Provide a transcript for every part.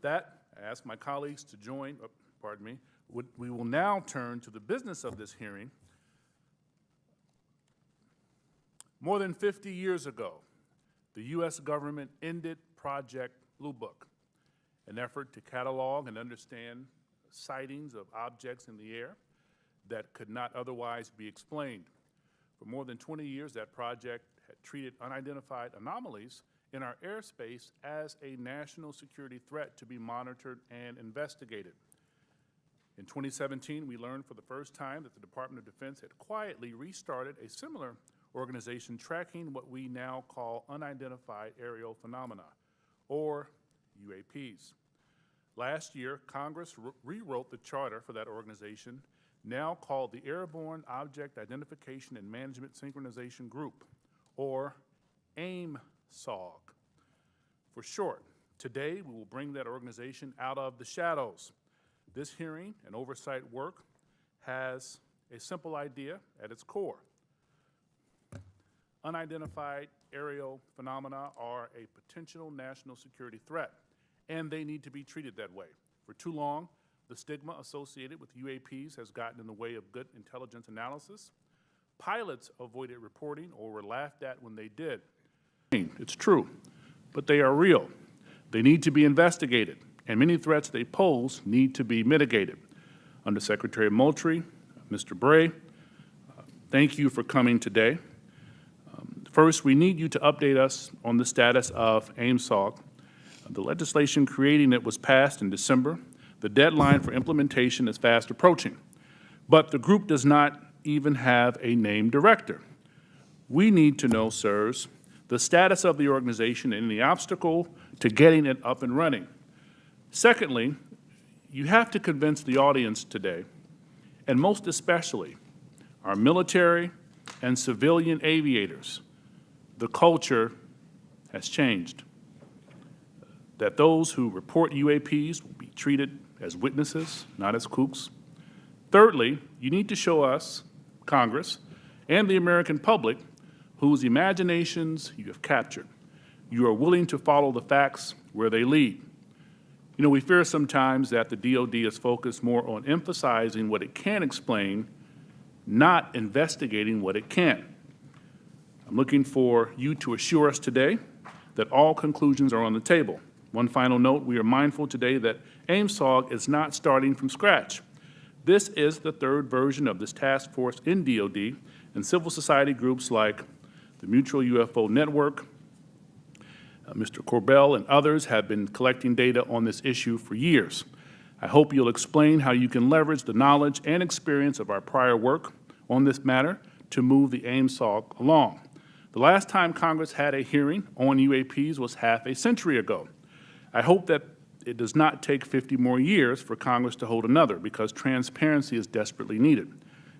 With that, I ask my colleagues to join, pardon me, we will now turn to the business of this hearing. More than 50 years ago, the U.S. government ended Project Blue Book, an effort to catalog and understand sightings of objects in the air that could not otherwise be explained. For more than 20 years, that project had treated unidentified anomalies in our airspace as a national security threat to be monitored and investigated. In 2017, we learned for the first time that the Department of Defense had quietly restarted a similar organization tracking what we now call unidentified aerial phenomena, or UAPs. Last year, Congress rewrote the charter for that organization, now called the Airborne Object Identification and Management Synchronization Group, or AIM-SOG for short. Today, we will bring that organization out of the shadows. This hearing and oversight work has a simple idea at its core. Unidentified aerial phenomena are a potential national security threat, and they need to be treated that way. For too long, the stigma associated with UAPs has gotten in the way of good intelligence analysis. Pilots avoided reporting or were laughed at when they did. It's true, but they are real. They need to be investigated, and many threats they pose need to be mitigated. Undersecretary Moultrie, Mr. Bray, thank you for coming today. First, we need you to update us on the status of AIM-SOG. The legislation creating it was passed in December. The deadline for implementation is fast approaching, but the group does not even have a named director. We need to know, sirs, the status of the organization and the obstacle to getting it up and running. Secondly, you have to convince the audience today, and most especially our military and civilian aviators, the culture has changed. That those who report UAPs will be treated as witnesses, not as kooks. Thirdly, you need to show us, Congress, and the American public whose imaginations you have captured. You are willing to follow the facts where they lead. You know, we fear sometimes that the DoD is focused more on emphasizing what it can explain, not investigating what it can't. I'm looking for you to assure us today that all conclusions are on the table. One final note, we are mindful today that AIM-SOG is not starting from scratch. This is the third version of this task force in DoD, and civil society groups like the Mutual UFO Network, Mr. Corbell and others have been collecting data on this issue for years. I hope you'll explain how you can leverage the knowledge and experience of our prior work on this matter to move the AIM-SOG along. The last time Congress had a hearing on UAPs was half a century ago. I hope that it does not take 50 more years for Congress to hold another, because transparency is desperately needed.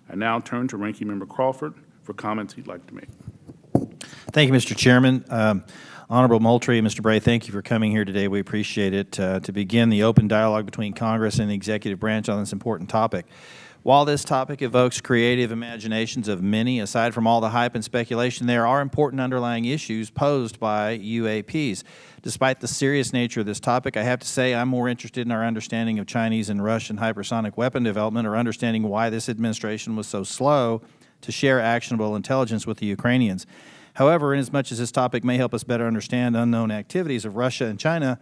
I now turn to Ranking Member Crawford for comments he'd like to make. Thank you, Mr. Chairman. Honorable Moultrie and Mr. Bray, thank you for coming here today. We appreciate it. To begin the open dialogue between Congress and the executive branch on this important topic. While this topic evokes creative imaginations of many, aside from all the hype and speculation, there are important underlying issues posed by UAPs. Despite the serious nature of this topic, I have to say I'm more interested in our understanding of Chinese and Russian hypersonic weapon development, or understanding why this administration was so slow to share actionable intelligence with the Ukrainians. However, inasmuch as this topic may help us better understand unknown activities of Russia and China,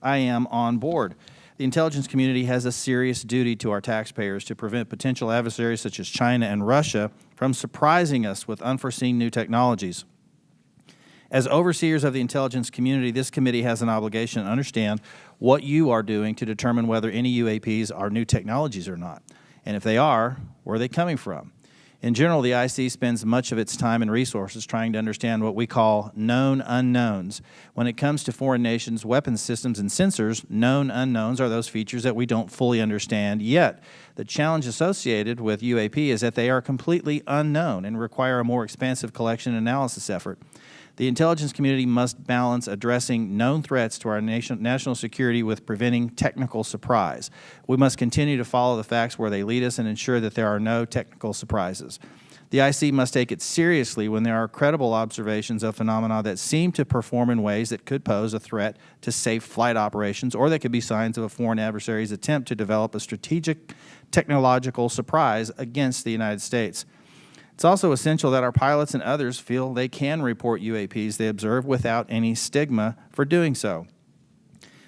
I am on board. The intelligence community has a serious duty to our taxpayers to prevent potential adversaries such as China and Russia from surprising us with unforeseen new technologies. As overseers of the intelligence community, this committee has an obligation to understand what you are doing to determine whether any UAPs are new technologies or not. And if they are, where are they coming from? In general, the IC spends much of its time and resources trying to understand what we call known unknowns. When it comes to foreign nations' weapons systems and sensors, known unknowns are those features that we don't fully understand yet. The challenge associated with UAP is that they are completely unknown and require a more expansive collection and analysis effort. The intelligence community must balance addressing known threats to our national security with preventing technical surprise. We must continue to follow the facts where they lead us and ensure that there are no technical surprises. The IC must take it seriously when there are credible observations of phenomena that seem to perform in ways that could pose a threat to safe flight operations, or that could be signs of a foreign adversary's attempt to develop a strategic technological surprise against the United States. It's also essential that our pilots and others feel they can report UAPs they observe without any stigma for doing so.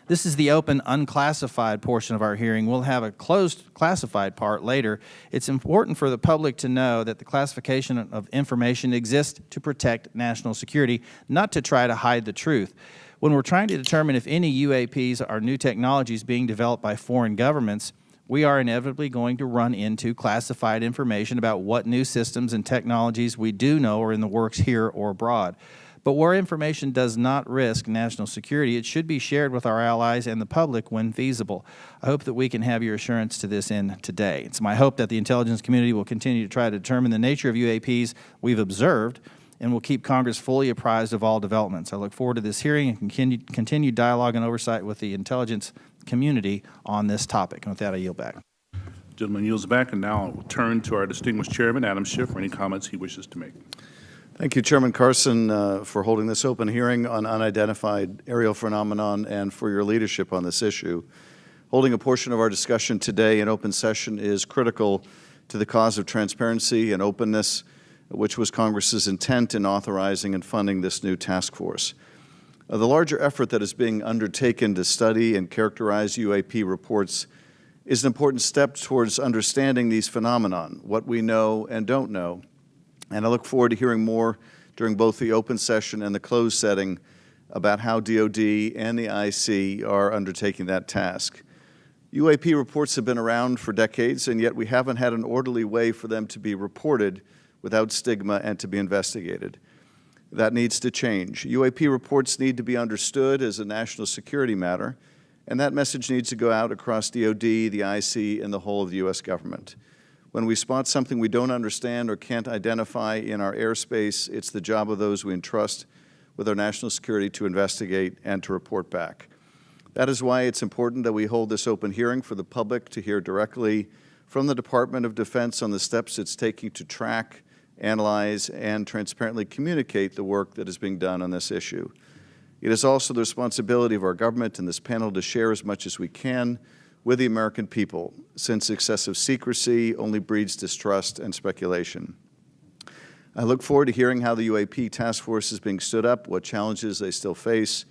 This is the open, unclassified portion of our hearing. We'll have a closed, classified part later. It's important for the public to know that the classification of information exists to protect national security, not to try to hide the truth. When we're trying to determine if any UAPs are new technologies being developed by foreign governments, we are inevitably going to run into classified information about what new systems and technologies we do know are in the works here or abroad. But where information does not risk national security, it should be shared with our allies and the public when feasible. I hope that we can have your assurance to this end today. It's my hope that the intelligence community will continue to try to determine the nature of UAPs we've observed and will keep Congress fully apprised of all developments. I look forward to this hearing and continued dialogue and oversight with the intelligence community on this topic. And with that, I yield back. Gentleman yields back, and now I will turn to our distinguished chairman, Adam Schiff, for any comments he wishes to make. Thank you, Chairman Carson, for holding this open hearing on unidentified aerial phenomenon and for your leadership on this issue. Holding a portion of our discussion today in open session is critical to the cause of transparency and openness, which was Congress's intent in authorizing and funding this new task force. The larger effort that is being undertaken to study and characterize UAP reports is an important step towards understanding these phenomenon, what we know and don't know. And I look forward to hearing more during both the open session and the closed setting about how DOD and the IC are undertaking that task. UAP reports have been around for decades, and yet we haven't had an orderly way for them to be reported without stigma and to be investigated. That needs to change. UAP reports need to be understood as a national security matter, and that message needs to go out across DOD, the IC, and the whole of the U.S. government. When we spot something we don't understand or can't identify in our airspace, it's the job of those we entrust with our national security to investigate and to report back. That is why it's important that we hold this open hearing for the public to hear directly from the Department of Defense on the steps it's taking to track, analyze, and transparently communicate the work that is being done on this issue. It is also the responsibility of our government and this panel to share as much as we can with the American people, since excessive secrecy only breeds distrust and speculation. I look forward to hearing how the UAP task force is being stood up, what challenges they still face,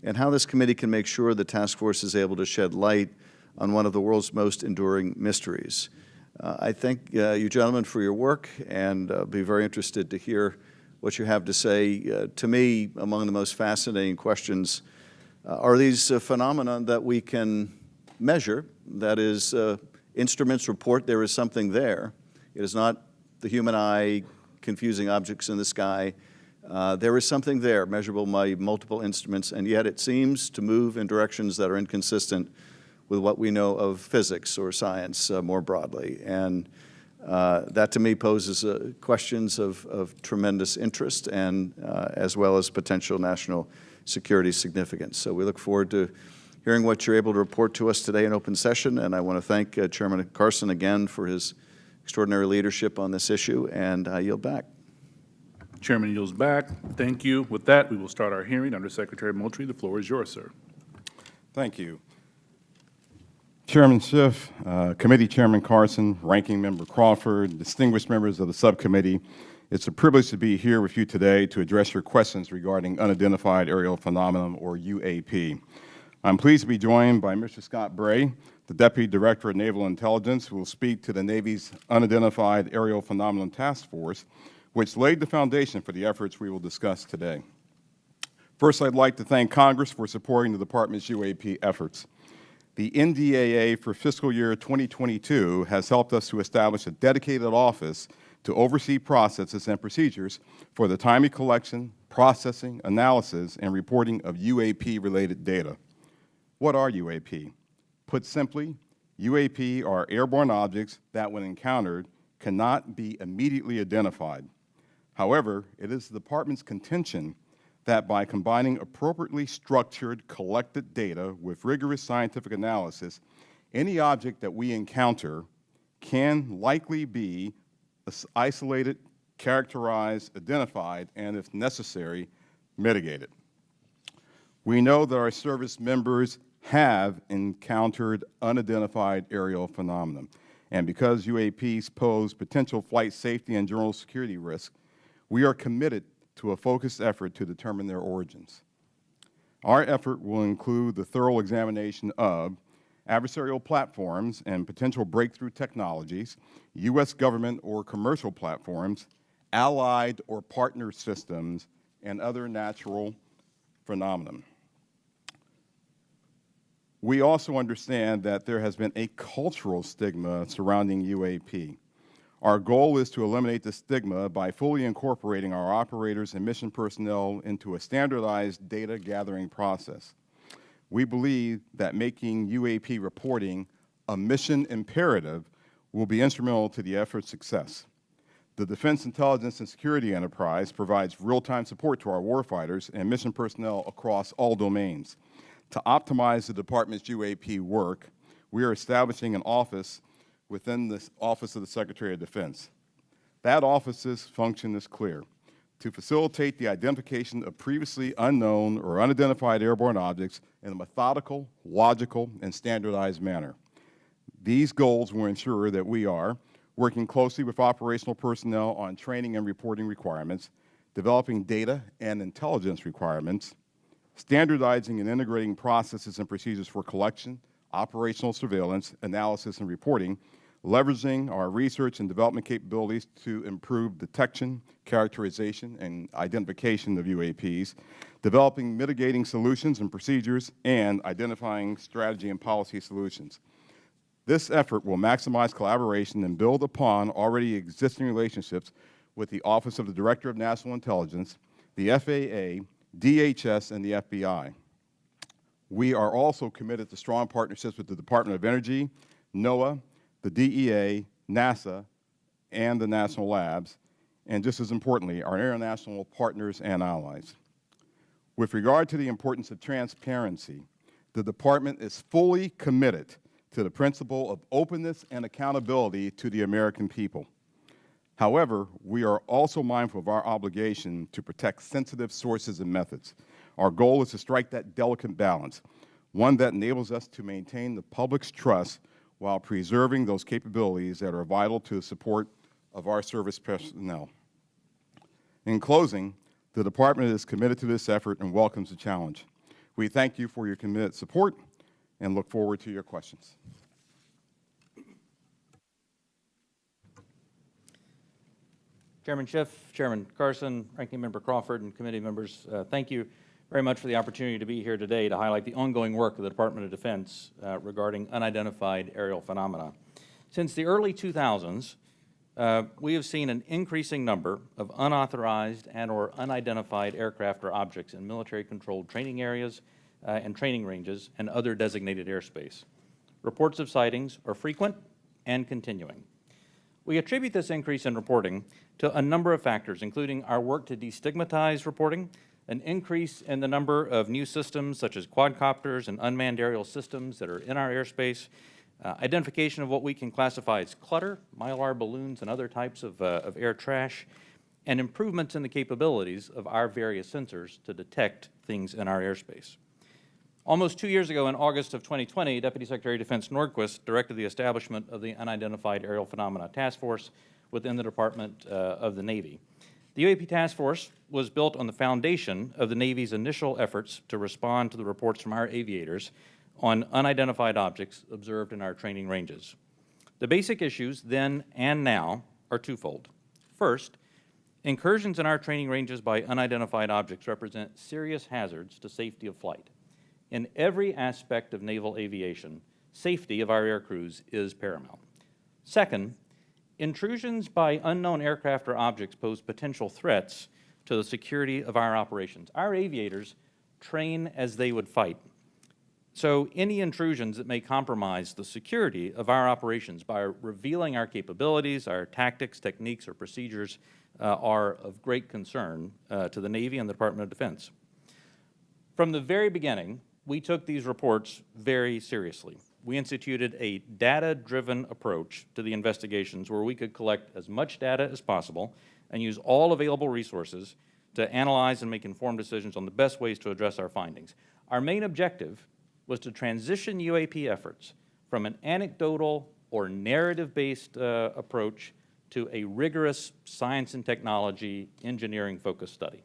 and how this committee can make sure the task force is able to shed light on one of the world's most enduring mysteries. I thank you gentlemen for your work, and be very interested to hear what you have to say. To me, among the most fascinating questions are these phenomena that we can measure. That is, instruments report there is something there. It is not the human eye confusing objects in the sky. There is something there, measurable by multiple instruments, and yet it seems to move in directions that are inconsistent with what we know of physics or science more broadly. And that to me poses questions of tremendous interest and as well as potential national security significance. So we look forward to hearing what you're able to report to us today in open session, and I want to thank Chairman Carson again for his extraordinary leadership on this issue, and I yield back. Chairman yields back. Thank you. With that, we will start our hearing. Under Secretary Moultrie, the floor is yours, sir. Thank you. Chairman Schiff, Committee Chairman Carson, Ranking Member Crawford, distinguished members of the subcommittee, it's a privilege to be here with you today to address your questions regarding unidentified aerial phenomenon, or UAP. I'm pleased to be joined by Mr. Scott Bray, the Deputy Director of Naval Intelligence, who will speak to the Navy's Unidentified Aerial Phenomenon Task Force, which laid the foundation for the efforts we will discuss today. First, I'd like to thank Congress for supporting the Department's UAP efforts. The NDAA for fiscal year 2022 has helped us to establish a dedicated office to oversee processes and procedures for the timely collection, processing, analysis, and reporting of UAP-related data. What are UAP? Put simply, UAP are airborne objects that, when encountered, cannot be immediately identified. However, it is the Department's contention that by combining appropriately structured, collected data with rigorous scientific analysis, any object that we encounter can likely be isolated characterized, identified, and if necessary, mitigated. We know that our service members have encountered unidentified aerial phenomena, and because UAPs pose potential flight safety and general security risk, we are committed to a focused effort to determine their origins. Our effort will include the thorough examination of adversarial platforms and potential breakthrough technologies, U.S. government or commercial platforms, allied or partner systems, and other natural phenomena. We also understand that there has been a cultural stigma surrounding UAP. Our goal is to eliminate the stigma by fully incorporating our operators and mission personnel into a standardized data gathering process. We believe that making UAP reporting a mission imperative will be instrumental to the effort's success. The Defense Intelligence and Security Enterprise provides real-time support to our warfighters and mission personnel across all domains. To optimize the department's UAP work, we are establishing an office within the Office of the Secretary of Defense. That office's function is clear: to facilitate the identification of previously unknown or unidentified airborne objects in a methodical, logical, and standardized manner. These goals will ensure that we are working closely with operational personnel on training and reporting requirements, developing data and intelligence requirements, standardizing and integrating processes and procedures for collection, operational surveillance, analysis, and reporting, leveraging our research and development capabilities to improve detection, characterization, and identification of UAPs, developing mitigating solutions and procedures, and identifying strategy and policy solutions. This effort will maximize collaboration and build upon already existing relationships with the Office of the Director of National Intelligence, the FAA, DHS, and the FBI. We are also committed to strong partnerships with the Department of Energy, NOAA, the DEA, NASA, and the national labs, and just as importantly, our international partners and allies. With regard to the importance of transparency, the Department is fully committed to the principle of openness and accountability to the American people. However, we are also mindful of our obligation to protect sensitive sources and methods. Our goal is to strike that delicate balance, one that enables us to maintain the public's trust while preserving those capabilities that are vital to the support of our service personnel. In closing, the Department is committed to this effort and welcomes the challenge. We thank you for your committed support and look forward to your questions. Chairman Schiff, Chairman Carson, Ranking Member Crawford, and committee members, thank you very much for the opportunity to be here today to highlight the ongoing work of the Department of Defense regarding unidentified aerial phenomena. Since the early 2000s, we have seen an increasing number of unauthorized and or unidentified aircraft or objects in military-controlled training areas and training ranges and other designated airspace. Reports of sightings are frequent and continuing. We attribute this increase in reporting to a number of factors, including our work to destigmatize reporting, an increase in the number of new systems such as quadcopters and unmanned aerial systems that are in our airspace, identification of what we can classify as clutter, mylar balloons and other types of air trash, and improvements in the capabilities of our various sensors to detect things in our airspace. Almost 2 years ago, in August of 2020, Deputy Secretary of Defense Nordquist directed the establishment of the Unidentified Aerial Phenomena Task Force within the Department of the Navy. The UAP Task Force was built on the foundation of the Navy's initial efforts to respond to the reports from our aviators on unidentified objects observed in our training ranges. The basic issues then and now are twofold. First, incursions in our training ranges by unidentified objects represent serious hazards to safety of flight. In every aspect of naval aviation, safety of our air crews is paramount. Second, intrusions by unknown aircraft or objects pose potential threats to the security of our operations. Our aviators train as they would fight. So any intrusions that may compromise the security of our operations by revealing our capabilities, our tactics, techniques, or procedures are of great concern to the Navy and the Department of Defense. From the very beginning, we took these reports very seriously. We instituted a data-driven approach to the investigations where we could collect as much data as possible and use all available resources to analyze and make informed decisions on the best ways to address our findings. Our main objective was to transition UAP efforts from an anecdotal or narrative-based approach to a rigorous science and technology engineering-focused study.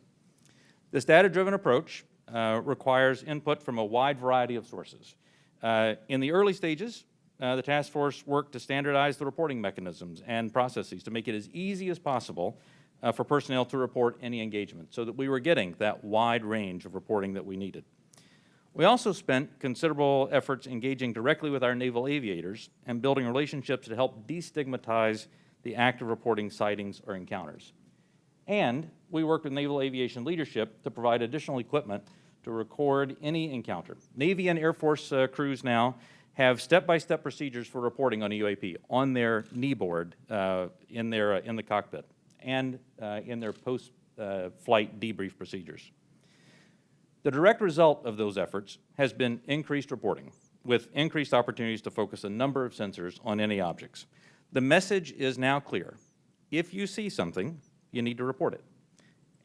This data-driven approach requires input from a wide variety of sources. In the early stages, the task force worked to standardize the reporting mechanisms and processes to make it as easy as possible for personnel to report any engagement so that we were getting that wide range of reporting that we needed. We also spent considerable efforts engaging directly with our naval aviators and building relationships to help destigmatize the act of reporting sightings or encounters. And we worked with naval aviation leadership to provide additional equipment to record any encounter. Navy and Air Force crews now have step-by-step procedures for reporting on a UAP on their knee board in the cockpit and in their post-flight debrief procedures. The direct result of those efforts has been increased reporting, with increased opportunities to focus a number of sensors on any objects. The message is now clear. If you see something, you need to report it.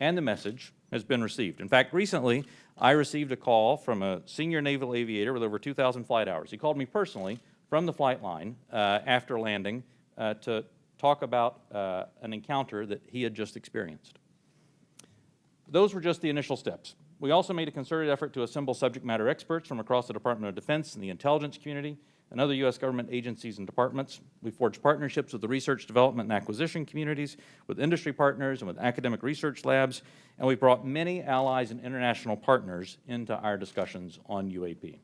And the message has been received. In fact, recently, I received a call from a senior naval aviator with over 2,000 flight hours. He called me personally from the flight line after landing to talk about an encounter that he had just experienced. Those were just the initial steps. We also made a concerted effort to assemble subject matter experts from across the Department of Defense and the intelligence community and other U.S. government agencies and departments. We forged partnerships with the research, development, and acquisition communities, with industry partners, and with academic research labs, and we brought many allies and international partners into our discussions on UAP.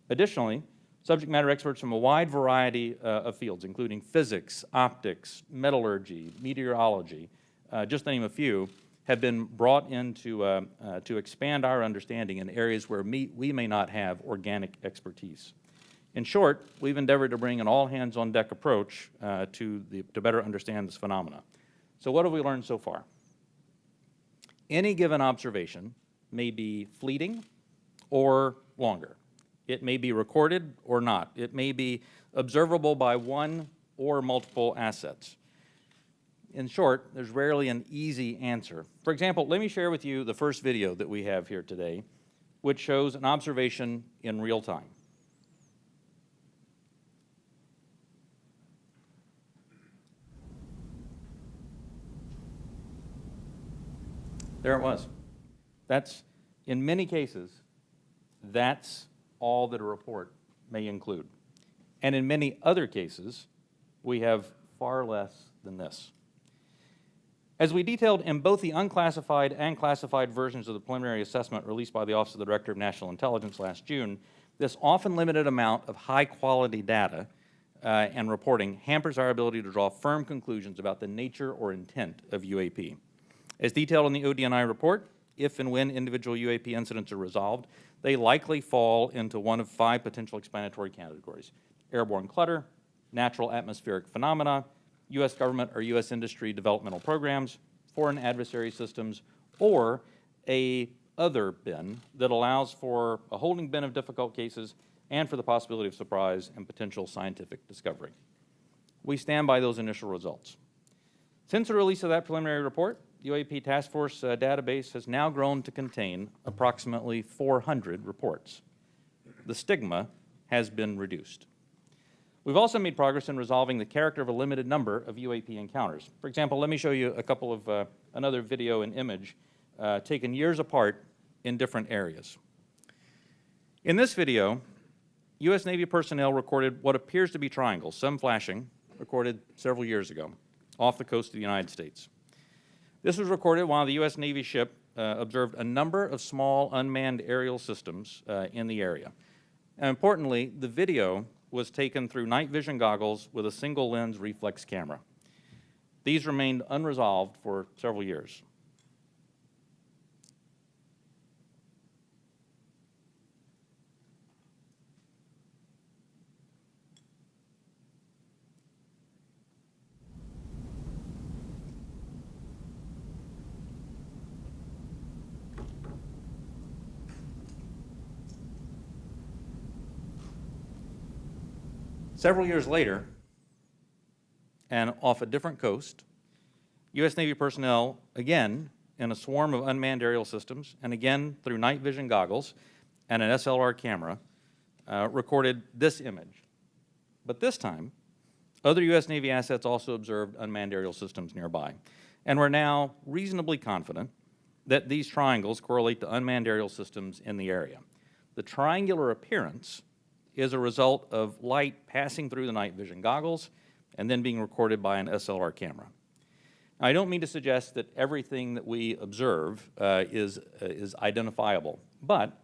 Additionally, subject matter experts from a wide variety of fields, including physics, optics, metallurgy, meteorology, just to name a few, have been brought in to expand our understanding in areas where we may not have organic expertise. In short, we've endeavored to bring an all-hands-on-deck approach to better understand this phenomena. So what have we learned so far? Any given observation may be fleeting or longer. It may be recorded or not. It may be observable by one or multiple assets. In short, there's rarely an easy answer. For example, let me share with you the first video that we have here today, which shows an observation in real time. There it was. That's, in many cases, that's all that a report may include. And in many other cases, we have far less than this. As we detailed in both the unclassified and classified versions of the preliminary assessment released by the Office of the Director of National Intelligence last June, this often limited amount of high-quality data and reporting hampers our ability to draw firm conclusions about the nature or intent of UAP. As detailed in the ODNI report, if and when individual UAP incidents are resolved, they likely fall into one of 5 potential explanatory categories: airborne clutter, natural atmospheric phenomena, U.S. government or U.S. industry developmental programs, foreign adversary systems, or a other bin that allows for a holding bin of difficult cases and for the possibility of surprise and potential scientific discovery. We stand by those initial results. Since the release of that preliminary report, the UAP Task Force database has now grown to contain approximately 400 reports. The stigma has been reduced. We've also made progress in resolving the character of a limited number of UAP encounters. For example, let me show you a couple of another video and image taken years apart in different areas. In this video, U.S. Navy personnel recorded what appears to be triangles, some flashing, recorded several years ago, off the coast of the United States. This was recorded while the U.S. Navy ship observed a number of small unmanned aerial systems in the area. And importantly, the video was taken through night vision goggles with a single lens reflex camera. These remained unresolved for several years. Several years later, and off a different coast, U.S. Navy personnel, again, in a swarm of unmanned aerial systems, and again through night vision goggles and an SLR camera, recorded this image. But this time, other U.S. Navy assets also observed unmanned aerial systems nearby. And we're now reasonably confident that these triangles correlate to unmanned aerial systems in the area. The triangular appearance is a result of light passing through the night vision goggles and then being recorded by an SLR camera. Now, I don't mean to suggest that everything that we observe is identifiable, but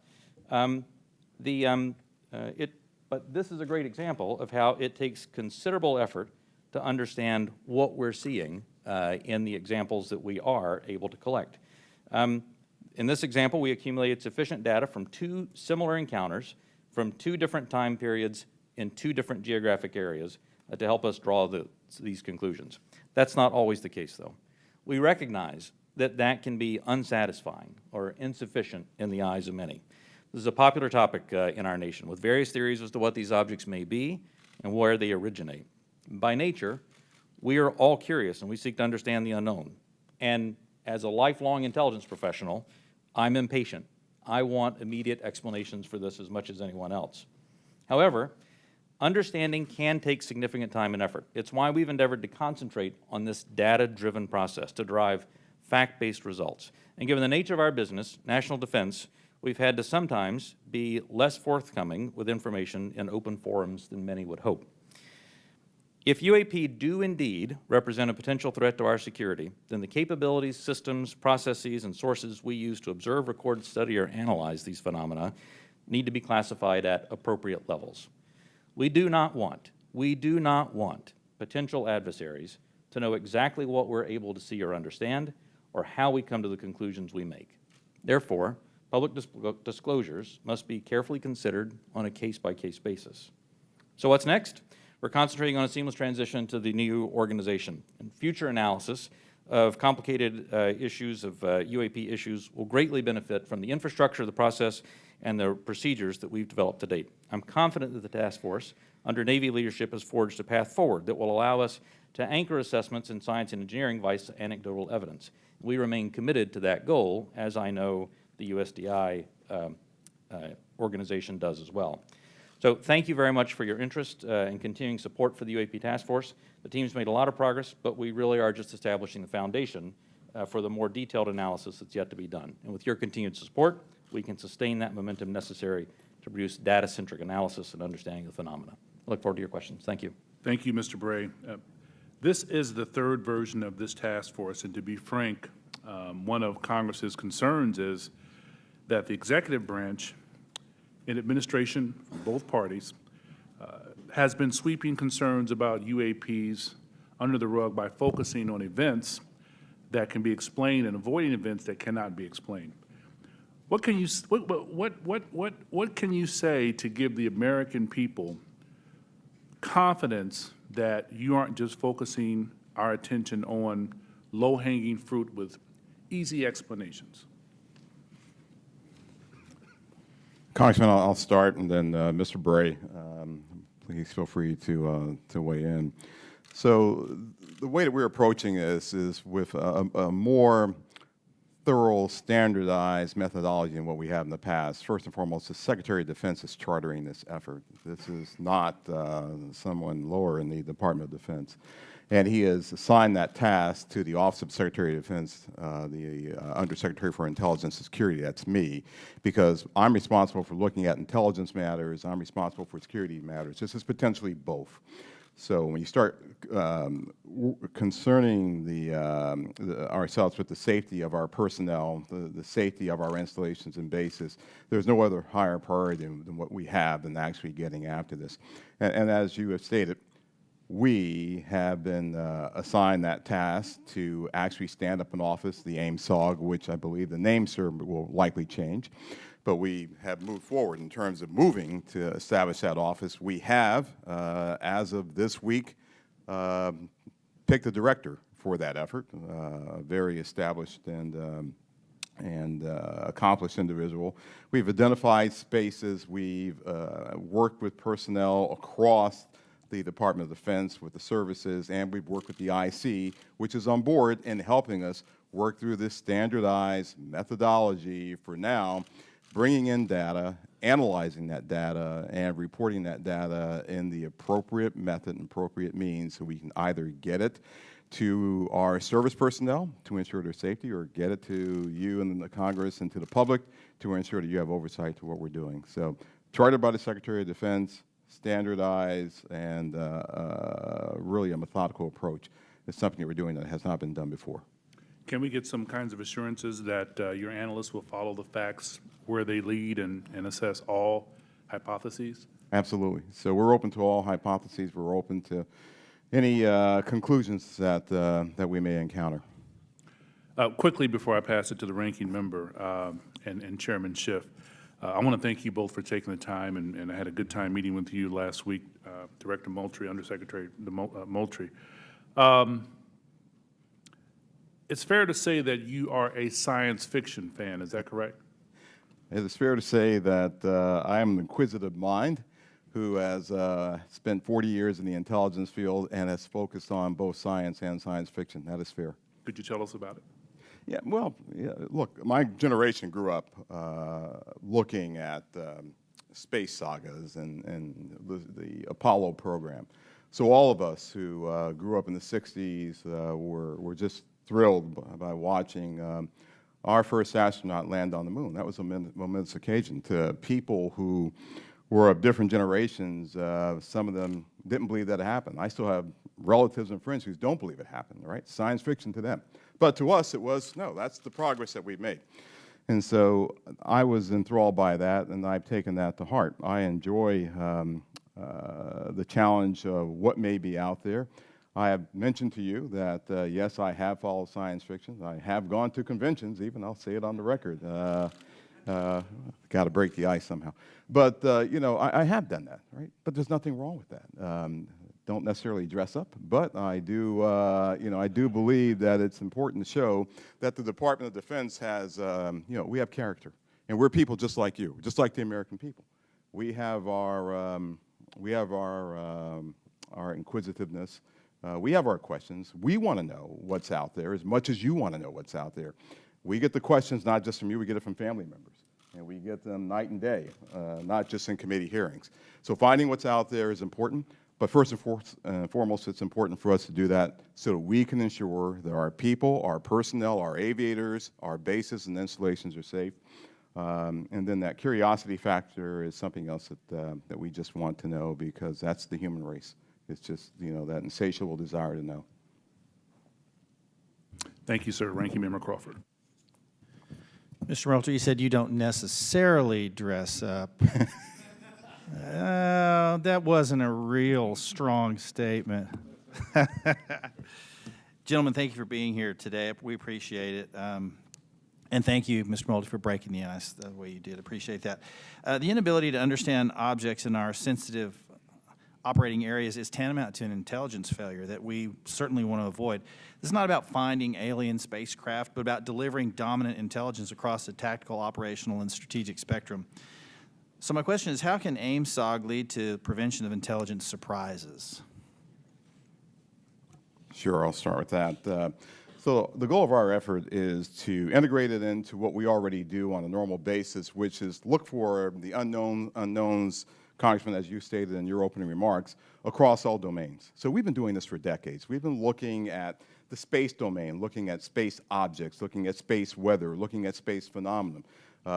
but this is a great example of how it takes considerable effort to understand what we're seeing in the examples that we are able to collect. In this example, we accumulated sufficient data from 2 similar encounters from 2 different time periods in 2 different geographic areas to help us draw these conclusions. That's not always the case, though. We recognize that that can be unsatisfying or insufficient in the eyes of many. This is a popular topic in our nation, with various theories as to what these objects may be and where they originate. By nature, we are all curious and we seek to understand the unknown. And as a lifelong intelligence professional, I'm impatient. I want immediate explanations for this as much as anyone else. However, understanding can take significant time and effort. It's why we've endeavored to concentrate on this data-driven process to derive fact-based results. And given the nature of our business, national defense, we've had to sometimes be less forthcoming with information in open forums than many would hope. If UAP do indeed represent a potential threat to our security, then the capabilities, systems, processes, and sources we use to observe, record, study, or analyze these phenomena need to be classified at appropriate levels. We do not want potential adversaries to know exactly what we're able to see or understand, or how we come to the conclusions we make. Therefore, public disclosures must be carefully considered on a case-by-case basis. So what's next? We're concentrating on a seamless transition to the new organization, and future analysis of complicated issues of UAP issues will greatly benefit from the infrastructure, the process, and the procedures that we've developed to date. I'm confident that the task force under Navy leadership has forged a path forward that will allow us to anchor assessments in science and engineering by anecdotal evidence. We remain committed to that goal, as I know the USDI organization does as well. So thank you very much for your interest and continuing support for the UAP Task Force. The team's made a lot of progress, but we really are just establishing the foundation for the more detailed analysis that's yet to be done. And with your continued support, we can sustain that momentum necessary to produce data-centric analysis and understanding of the phenomena. I look forward to your questions. Thank you. Thank you, Mr. Bray. This is the 3rd version of this task force, and to be frank, one of Congress's concerns is that the executive branch in administration from both parties has been sweeping concerns about UAPs under the rug by focusing on events that can be explained and avoiding events that cannot be explained. What can you say to give the American people confidence that you aren't just focusing our attention on low-hanging fruit with easy explanations? Congressman, I'll start, and then Mr. Bray, please feel free to weigh in. So the way that we're approaching this is with a more thorough, standardized methodology than what we have in the past. First and foremost, the Secretary of Defense is chartering this effort. This is not someone lower in the Department of Defense. And he has assigned that task to the Office of Secretary of Defense, the Undersecretary for Intelligence and Security, that's me, because I'm responsible for looking at intelligence matters, I'm responsible for security matters. This is potentially both. So when you start concerning ourselves with the safety of our personnel, the safety of our installations and bases, there's no other higher priority than what we have than actually getting after this. And as you have stated, we have been assigned that task to actually stand up an office, the AIM-SOG, which I believe the name, sir, will likely change. But we have moved forward in terms of moving to establish that office. We have, as of this week, picked a director for that effort, a very established and accomplished individual. We've identified spaces. We've worked with personnel across the Department of Defense, with the services, and we've worked with the IC, which is on board in helping us work through this standardized methodology for now, bringing in data, analyzing that data, and reporting that data in the appropriate method and appropriate means so we can either get it to our service personnel to ensure their safety, or get it to you and the Congress and to the public to ensure that you have oversight to what we're doing. So, chartered by the Secretary of Defense, standardized, and really a methodical approach. It's something that we're doing that has not been done before. Can we get some kinds of assurances that your analysts will follow the facts where they lead and assess all hypotheses? Absolutely. So we're open to all hypotheses. We're open to any conclusions that we may encounter. Quickly, before I pass it to the ranking member and Chairman Schiff, I want to thank you both for taking the time, and I had a good time meeting with you last week, Director Moultrie, Undersecretary Moultrie. It's fair to say that you are a science fiction fan, is that correct? It is fair to say that I am an inquisitive mind who has spent 40 years in the intelligence field and has focused on both science and science fiction. That is fair. Could you tell us about it? Yeah, well, yeah, look, my generation grew up looking at space sagas and the Apollo program. So all of us who grew up in the 60s were just thrilled by watching our first astronaut land on the moon. That was a momentous occasion. To people who were of different generations, some of them didn't believe that it happened. I still have relatives and friends who don't believe it happened, right? Science fiction to them. But to us, it was, no, that's the progress that we've made. And so I was enthralled by that, and I've taken that to heart. I enjoy the challenge of what may be out there. I have mentioned to you that, yes, I have followed science fiction. I have gone to conventions, even. I'll say it on the record. Got to break the ice somehow. But, you know, I have done that, right? But there's nothing wrong with that. Don't necessarily dress up, but I do, you know, I do believe that it's important to show that the Department of Defense has, you know, we have character. And we're people just like you, just like the American people. We have our inquisitiveness. We have our questions. We want to know what's out there as much as you want to know what's out there. We get the questions not just from you, we get it from family members. And we get them night and day, not just in committee hearings. So finding what's out there is important, but first and foremost, it's important for us to do that so that we can ensure that our people, our personnel, our aviators, our bases and installations are safe. And then that curiosity factor is something else that we just want to know, because that's the human race. It's just, you know, that insatiable desire to know. Thank you, sir. Ranking Member Crawford. Mr. Moultrie, you said you don't necessarily dress up. That wasn't a real strong statement. Gentlemen, thank you for being here today. We appreciate it. And thank you, Mr. Moultrie, for breaking the ice the way you did. Appreciate that. The inability to understand objects in our sensitive operating areas is tantamount to an intelligence failure that we certainly want to avoid. This is not about finding alien spacecraft, but about delivering dominant intelligence across the tactical, operational, and strategic spectrum. So my question is, how can AIM-SOG lead to prevention of intelligence surprises? Sure, I'll start with that. So the goal of our effort is to integrate it into what we already do on a normal basis, which is look for the unknowns, Congressman, as you stated in your opening remarks, across all domains. So we've been doing this for decades. We've been looking at the space domain, looking at space objects, looking at space weather, looking at space phenomenon.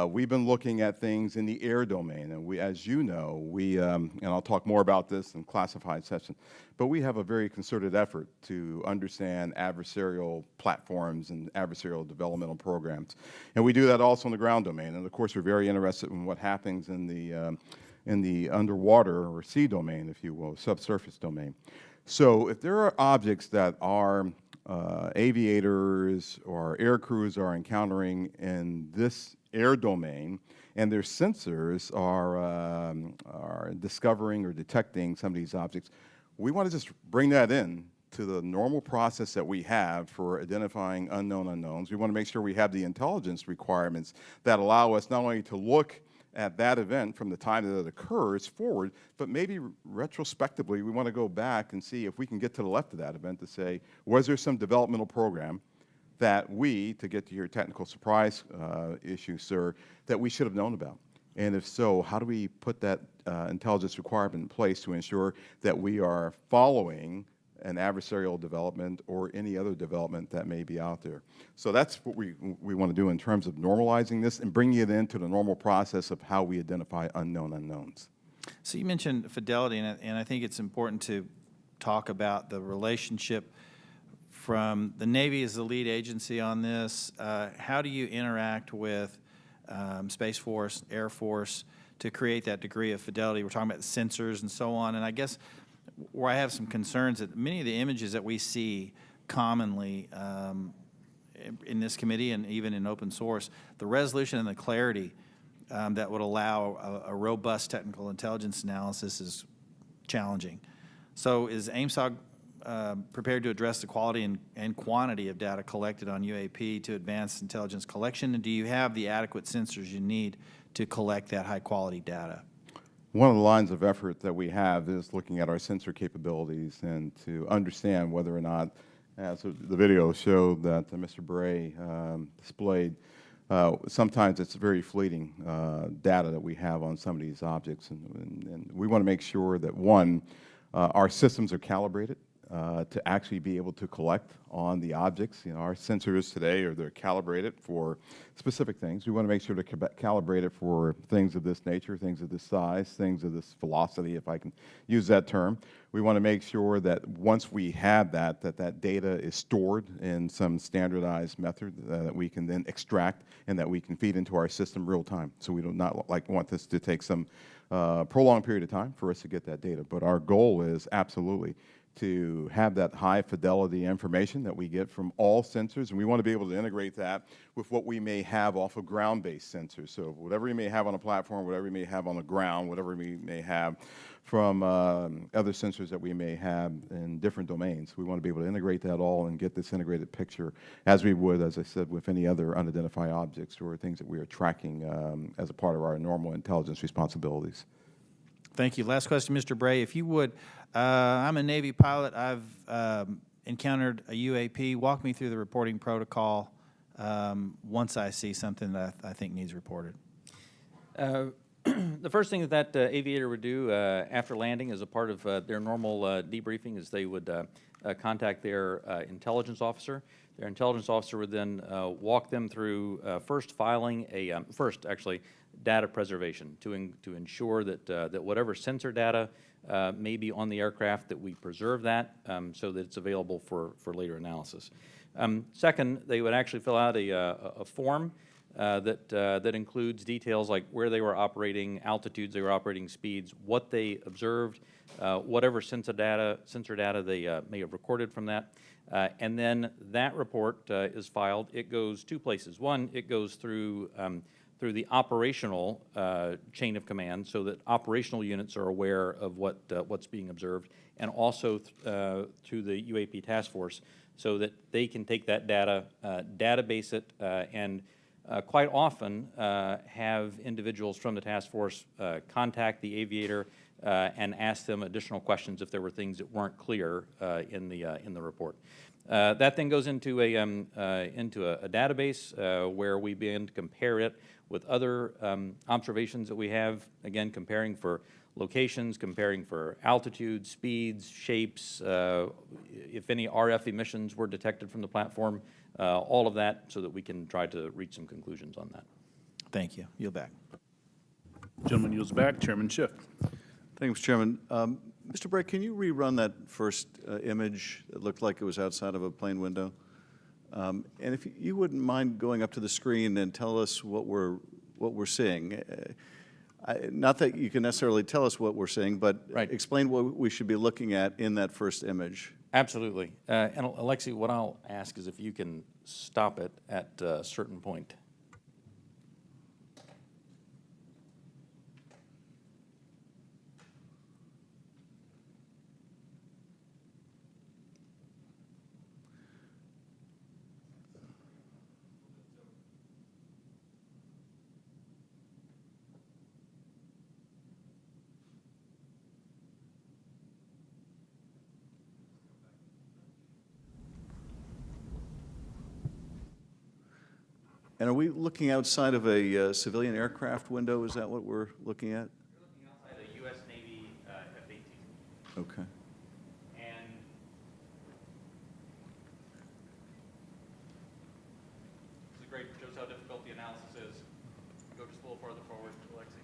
We've been looking at things in the air domain, and we, as you know, and I'll talk more about this in classified session, but we have a very concerted effort to understand adversarial platforms and adversarial developmental programs. And we do that also in the ground domain. And of course, we're very interested in what happens in the underwater or sea domain, if you will, subsurface domain. So if there are objects that our aviators or air crews are encountering in this air domain, and their sensors are discovering or detecting some of these objects, we want to just bring that in to the normal process that we have for identifying unknown unknowns. We want to make sure we have the intelligence requirements that allow us not only to look at that event from the time that it occurs forward, but maybe retrospectively we want to go back and see if we can get to the left of that event to say, was there some developmental program that we, to get to your technical surprise issue, sir, that we should have known about? And if so, how do we put that intelligence requirement in place to ensure that we are following an adversarial development or any other development that may be out there? So that's what we want to do in terms of normalizing this and bringing it into the normal process of how we identify unknown unknowns. So you mentioned fidelity, and I think it's important to talk about the relationship from the Navy as the lead agency on this. How do you interact with Space Force, Air Force, to create that degree of fidelity? We're talking about sensors and so on, and I guess where I have some concerns that many of the images that we see commonly in this committee and even in open source, the resolution and the clarity that would allow a robust technical intelligence analysis is challenging. So is AIMSOG prepared to address the quality and quantity of data collected on UAP to advance intelligence collection? And do you have the adequate sensors you need to collect that high-quality data? One of the lines of effort that we have is looking at our sensor capabilities and to understand whether or not, as the video showed that Mr. Bray displayed, sometimes it's very fleeting data that we have on some of these objects. And we want to make sure that, one, our systems are calibrated to actually be able to collect on the objects. You know, our sensors today they're calibrated for specific things. We want to make sure they're calibrated for things of this nature, things of this size, things of this velocity, if I can use that term. We want to make sure that once we have that data is stored in some standardized method that we can then extract and that we can feed into our system real time. So we do not want this to take some prolonged period of time for us to get that data. But our goal is absolutely to have that high fidelity information that we get from all sensors, and we want to be able to integrate that with what we may have off of ground-based sensors. So whatever we may have on a platform, whatever we may have on the ground, whatever we may have from other sensors that we may have in different domains, we want to be able to integrate that all and get this integrated picture as we would, as I said, with any other unidentified objects or things that we are tracking as a part of our normal intelligence responsibilities. Thank you. Last question, Mr. Bray, if you would. I'm a Navy pilot. I've encountered a UAP. Walk me through the reporting protocol once I see something that I think needs reported. The first thing that aviator would do after landing as a part of their normal debriefing is they would contact their intelligence officer. Their intelligence officer would then walk them through first filing a data preservation to ensure that whatever sensor data may be on the aircraft, that we preserve that so that it's available for later analysis. Second, they would actually fill out a form that includes details like where they were operating, altitudes they were operating, speeds, what they observed, whatever sensor data they may have recorded from that. And then that report is filed. It goes two places. One, it goes through the operational chain of command so that operational units are aware of what's being observed, and also through the UAP task force so that they can take that data, database it, and quite often have individuals from the task force contact the aviator and ask them additional questions if there were things that weren't clear in the report. That then goes into a database where we begin to compare it with other observations that we have, again, comparing for locations, comparing for altitude, speeds, shapes, if any RF emissions were detected from the platform, all of that so that we can try to reach some conclusions on that. Thank you. Yield back. Gentleman yields back. Chairman Schiff. Thank you, Mr. Chairman. Mr. Bray, can you rerun that first image that looked like it was outside of a plane window? And if you wouldn't mind going up to the screen and tell us what we're seeing. Not that you can necessarily tell us what we're seeing, but right. Explain what we should be looking at in that first image. Absolutely. And Alexi, what I'll ask is if you can stop it at a certain point. And are we looking outside of a civilian aircraft window? Is that what we're looking at? You're looking outside a U.S. Navy F-18. Okay. And this is great, shows how difficult the analysis is. Go just a little farther forward, Alexi.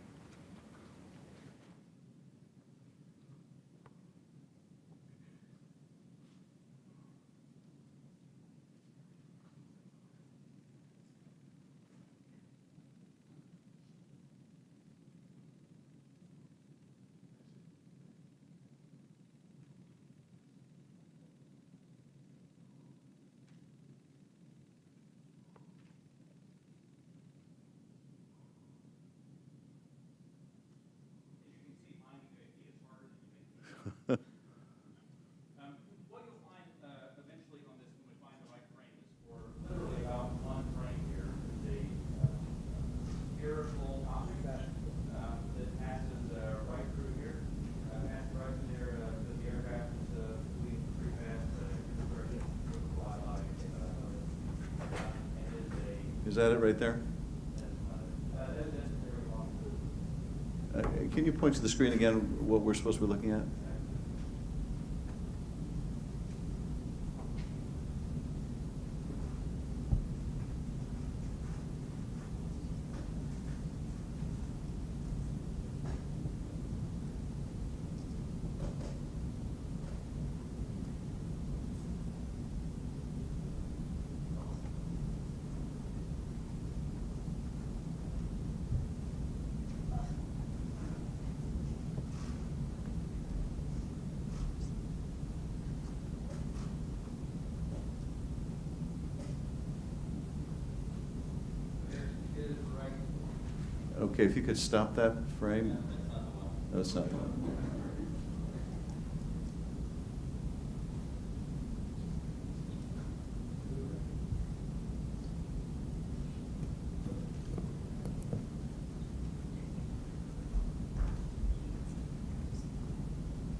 What you'll find eventually on this, when we find the right frame, is for literally about one frame here, is a spherical object that passes right through here, passes right through there, because the aircraft is moving pretty fast, fly by, and Is that it right there? that's very long. Can you point to the screen again what we're supposed to be looking at? Okay, if you could stop that frame. No, it's not the one.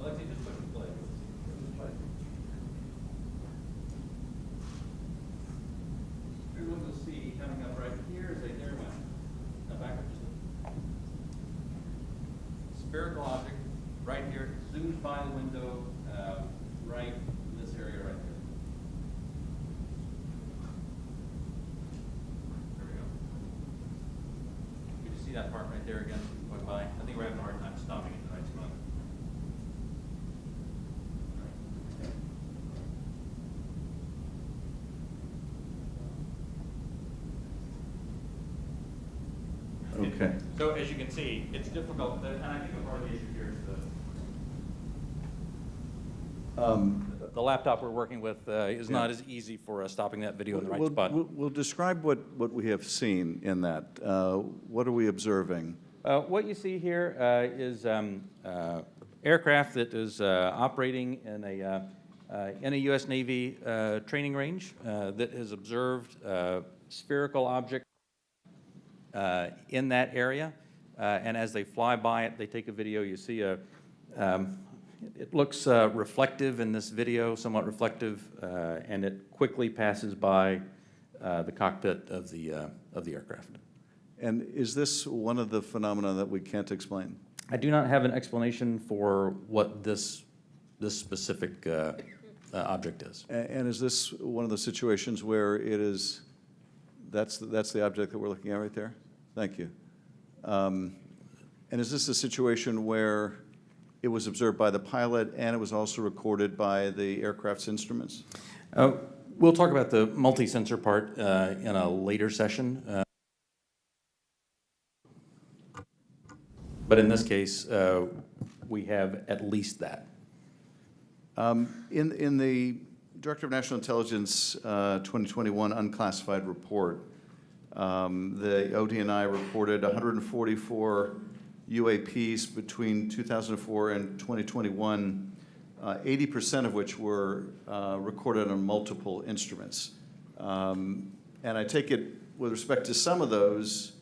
Alexi, just push play. What you'll see coming up right here is a near one. Now back up just a spherical object right here, zooms by the window, right in this area right there. There we go. Could you see that part right there again, going by? I think we're having a hard time stopping it in the right spot. Okay. So as you can see, it's difficult, and I think a part of the issue here is the laptop we're working with is not as easy for stopping that video in the right spot. We'll describe what we have seen in that. What are we observing? What you see here is aircraft that is operating in a U.S. Navy training range that has observed spherical object in that area, and as they fly by it, they take a video. You see it looks reflective in this video, somewhat reflective, and it quickly passes by the cockpit of the aircraft. And is this one of the phenomena that we can't explain? I do not have an explanation for what this specific object is. And is this one of the situations where it is, that's the object that we're looking at right there? Thank you. And is this a situation where it was observed by the pilot and it was also recorded by the aircraft's instruments? We'll talk about the multi-sensor part in a later session. But in this case, we have at least that. In the Director of National Intelligence 2021 unclassified report, the ODNI reported 144 UAPs between 2004 and 2021, 80% of which were recorded on multiple instruments. And I take it, with respect to some of those,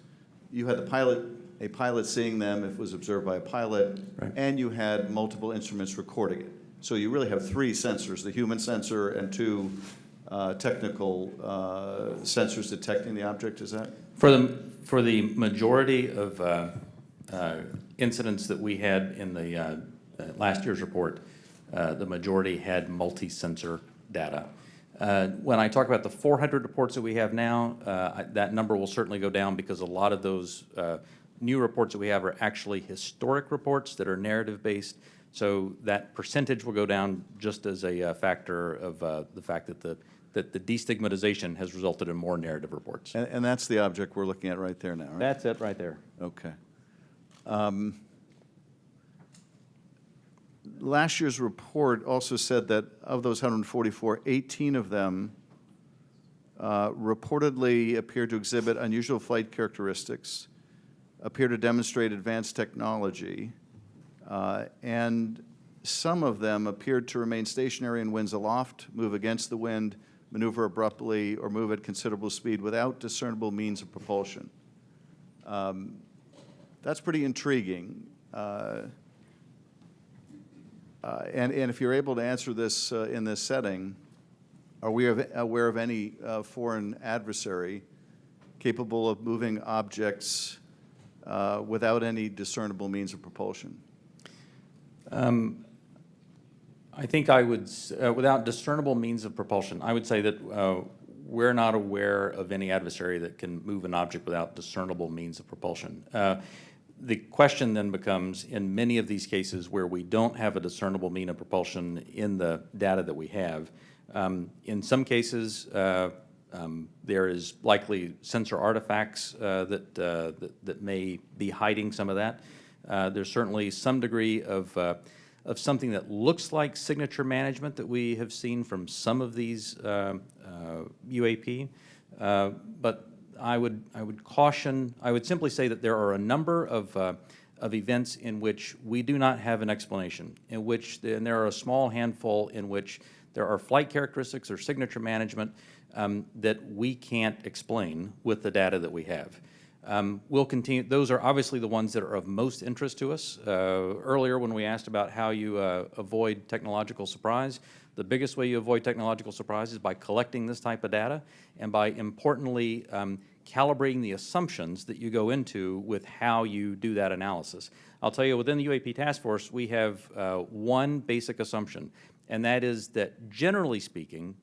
you had a pilot seeing them if it was observed by a pilot, Right. and you had multiple instruments recording it. So you really have three sensors, the human sensor and two technical sensors detecting the object, is that? For the majority of incidents that we had in the last year's report, the majority had multi-sensor data. When I talk about the 400 reports that we have now, that number will certainly go down because a lot of those new reports that we have are actually historic reports that are narrative-based. So that percentage will go down just as a factor of the fact that the destigmatization has resulted in more narrative reports. And that's the object we're looking at right there now, right? That's it right there. Okay. Last year's report also said that of those 144, 18 of them reportedly appear to exhibit unusual flight characteristics, appear to demonstrate advanced technology, and some of them appeared to remain stationary in winds aloft, move against the wind, maneuver abruptly, or move at considerable speed without discernible means of propulsion. That's pretty intriguing. And if you're able to answer this in this setting, are we aware of any foreign adversary capable of moving objects without any discernible means of propulsion? I think I would, without discernible means of propulsion, I would say that we're not aware of any adversary that can move an object without discernible means of propulsion. The question then becomes, in many of these cases where we don't have a discernible mean of propulsion in the data that we have, in some cases there is likely sensor artifacts that may be hiding some of that. There's certainly some degree of something that looks like signature management that we have seen from some of these UAP, but I would caution. I would simply say that there are a number of events in which we do not have an explanation, and there are a small handful in which there are flight characteristics or signature management that we can't explain with the data that we have. We'll continue. Those are obviously the ones that are of most interest to us. Earlier, when we asked about how you avoid technological surprise, the biggest way you avoid technological surprise is by collecting this type of data and by, importantly, calibrating the assumptions that you go into with how you do that analysis. I'll tell you, within the UAP task force, we have one basic assumption, and that is that generally speaking,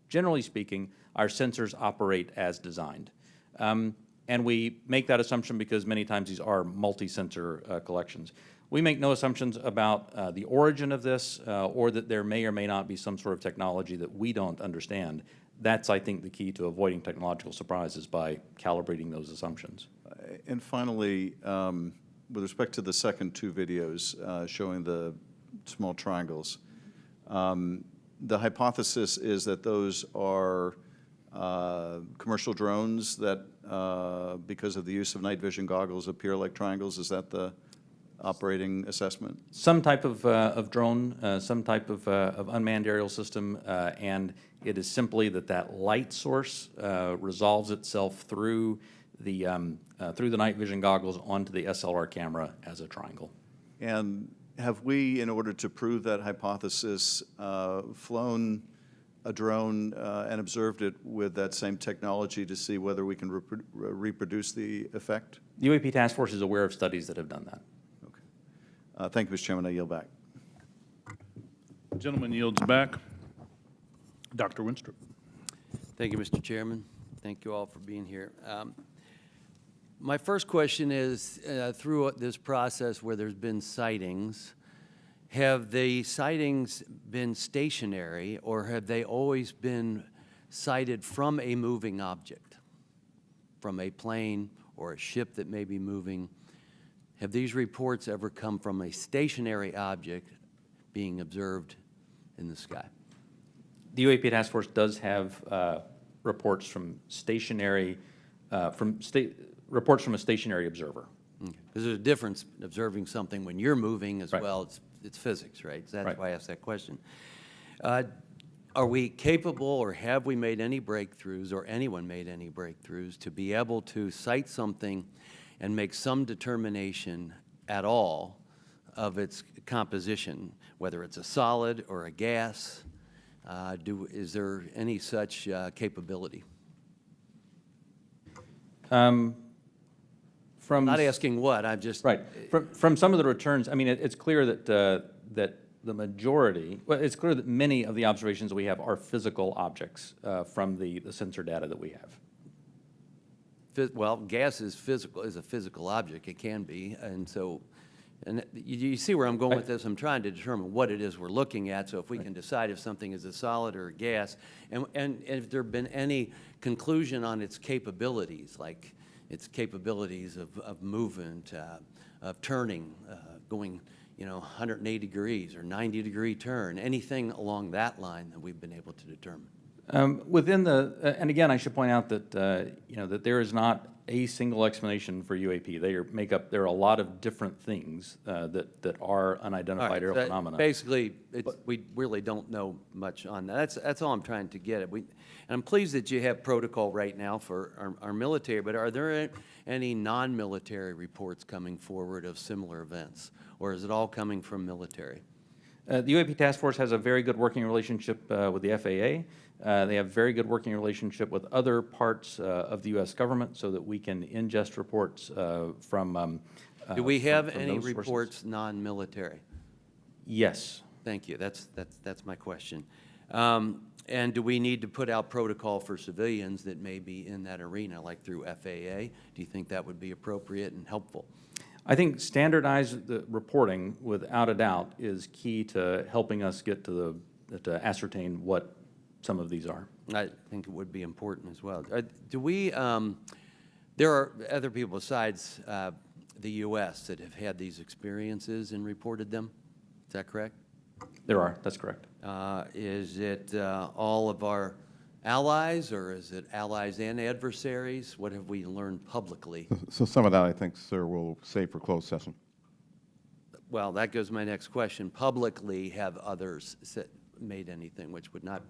our sensors operate as designed. And we make that assumption because many times these are multi-sensor collections. We make no assumptions about the origin of this or that there may or may not be some sort of technology that we don't understand. That's, I think, the key to avoiding technological surprises by calibrating those assumptions. And finally, with respect to the second two videos showing the small triangles, the hypothesis is that those are commercial drones that, because of the use of night vision goggles, appear like triangles. Is that the operating assessment? Some type of drone, some type of unmanned aerial system, and it is simply that light source resolves itself through the night vision goggles onto the SLR camera as a triangle. And have we, in order to prove that hypothesis, flown a drone and observed it with that same technology to see whether we can reproduce the effect? The UAP Task Force is aware of studies that have done that. Okay. Thank you, Mr. Chairman. I yield back. Gentleman yields back. Dr. Winstrup. Thank you, Mr. Chairman. Thank you all for being here. My first question is, through this process where there's been sightings, have the sightings been stationary, or have they always been sighted from a moving object, from a plane or a ship that may be moving? Have these reports ever come from a stationary object being observed in the sky? The UAP Task Force does have reports from stationary, reports from a stationary observer. Okay. Because there's a difference observing something when you're moving as Right. well. It's physics, right? That's Right. why I asked that question. Are we capable, or have we made any breakthroughs, or anyone made any breakthroughs, to be able to cite something and make some determination at all of its composition, whether it's a solid or a gas, Is there any such capability? From Not asking what, I'm just. Right. From some of the returns, I mean, it's clear that that the majority, well, it's clear that many of the observations we have are physical objects from the sensor data that we have. Well, gas is physical, is a physical object. It can be, and so, and you see where I'm going with this. I'm trying to determine what it is we're looking at. So if we can decide if something is a solid or a gas, and if there have been any conclusion on its capabilities, like its capabilities of movement, of turning, going, 180 degrees or 90-degree turn, anything along that line that we've been able to determine. Within the, and again, I should point out that, that there is not a single explanation for UAP. There are a lot of different things that are unidentified aerial phenomena. Basically, we really don't know much on that. That's all I'm trying to get at. And I'm pleased that you have protocol right now for our military, but are there any non-military reports coming forward of similar events, or is it all coming from military? The UAP Task Force has a very good working relationship with the FAA. They have very good working relationship with other parts of the U.S. government so that we can ingest reports from Do we have from any those sources. reports non-military? Yes. Thank you. That's my question. And do we need to put out protocol for civilians that may be in that arena, like through FAA? Do you think that would be appropriate and helpful? I think standardized reporting, without a doubt, is key to helping us get to ascertain what some of these are. I think it would be important as well. There are other people besides the U.S. that have had these experiences and reported them? Is that correct? There are, that's correct. Is it all of our allies, or is it allies and adversaries? What have we learned publicly? So some of that, I think, sir, we'll save for closed session. Well, that goes to my next question. Publicly, have others made anything which would not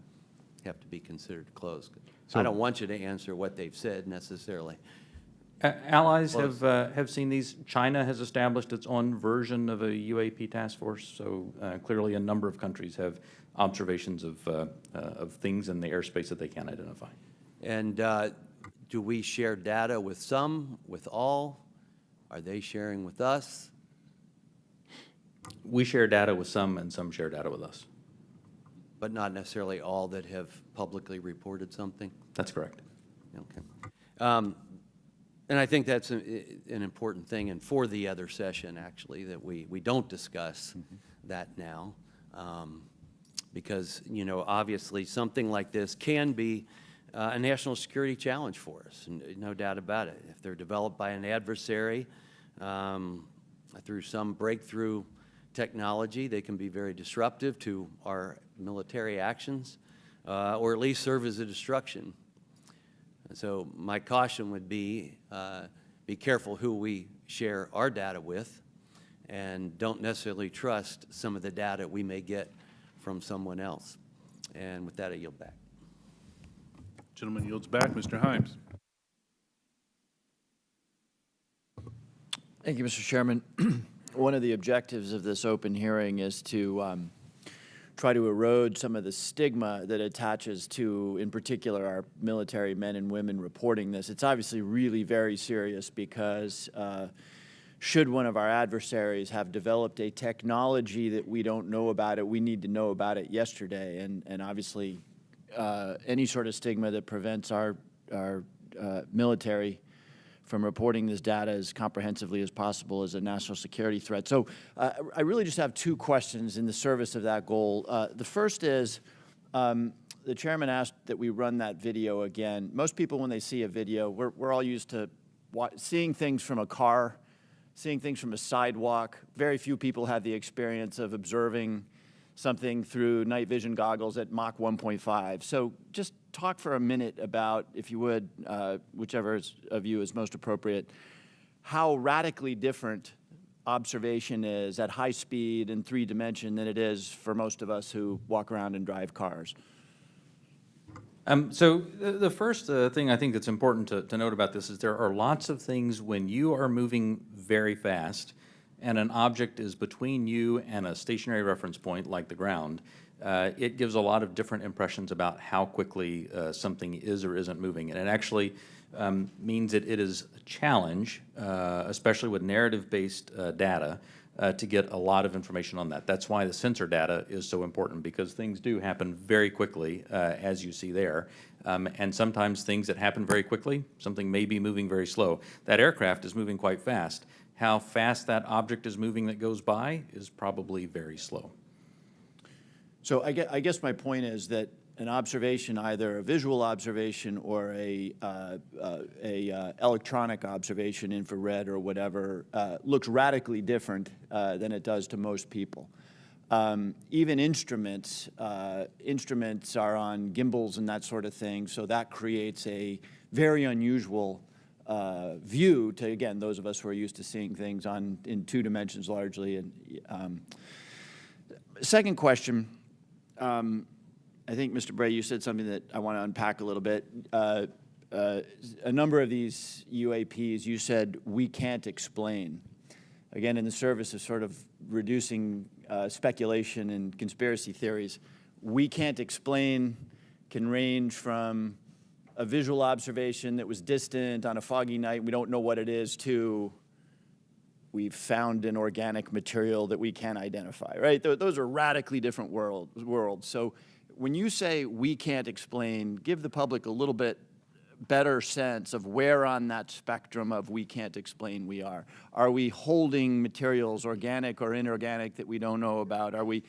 have to be considered closed? I don't want you to answer what they've said necessarily. Allies have seen these. China has established its own version of a UAP task force, so clearly a number of countries have observations of things in the airspace that they can't identify. And do we share data with some, with all? Are they sharing with us? We share data with some, and some share data with us. But not necessarily all that have publicly reported something? That's correct. Okay. And I think that's an important thing, and for the other session, actually, that we don't discuss that now. Because, obviously, something like this can be a national security challenge for us, no doubt about it. If they're developed by an adversary through some breakthrough technology, they can be very disruptive to our military actions, or at least serve as a distraction. So my caution would be careful who we share our data with, and don't necessarily trust some of the data we may get from someone else. And with that, I yield back. Gentleman yields back. Mr. Himes. Thank you, Mr. Chairman. One of the objectives of this open hearing is to try to erode some of the stigma that attaches to, in particular, our military men and women reporting this. It's obviously really very serious because should one of our adversaries have developed a technology that we don't know about it, we need to know about it yesterday. And obviously, any sort of stigma that prevents our military from reporting this data as comprehensively as possible is a national security threat. So I really just have two questions in the service of that goal. The first is, the chairman asked that we run that video again. Most people, when they see a video, we're all used to seeing things from a car, seeing things from a sidewalk. Very few people have the experience of observing something through night vision goggles at Mach 1.5. So just talk for a minute about, if you would, whichever of you is most appropriate, how radically different observation is at high speed and 3 dimension than it is for most of us who walk around and drive cars. So the first thing I think that's important to note about this is there are lots of things when you are moving very fast and an object is between you and a stationary reference point like the ground, it gives a lot of different impressions about how quickly something is or isn't moving. And it actually means that it is a challenge, especially with narrative-based data, to get a lot of information on that. That's why the sensor data is so important, because things do happen very quickly, as you see there. And sometimes things that happen very quickly, something may be moving very slow. That aircraft is moving quite fast. How fast that object is moving that goes by is probably very slow. So I guess my point is that an observation, either a visual observation or a electronic observation, infrared or whatever, looks radically different than it does to most people. Even instruments are on gimbals and that sort of thing, so that creates a very unusual view to, again, those of us who are used to seeing things in 2 dimensions largely. And second question. I think, Mr. Bray, you said something that I want to unpack a little bit. A number of these UAPs, you said, we can't explain. Again, in the service of sort of reducing speculation and conspiracy theories, we can't explain can range from a visual observation that was distant on a foggy night, we don't know what it is, to we've found an organic material that we can't identify, right? Those are radically different worlds. So when you say we can't explain, give the public a little bit better sense of where on that spectrum of we can't explain we are. Are we holding materials, organic or inorganic, that we don't know about? Are we,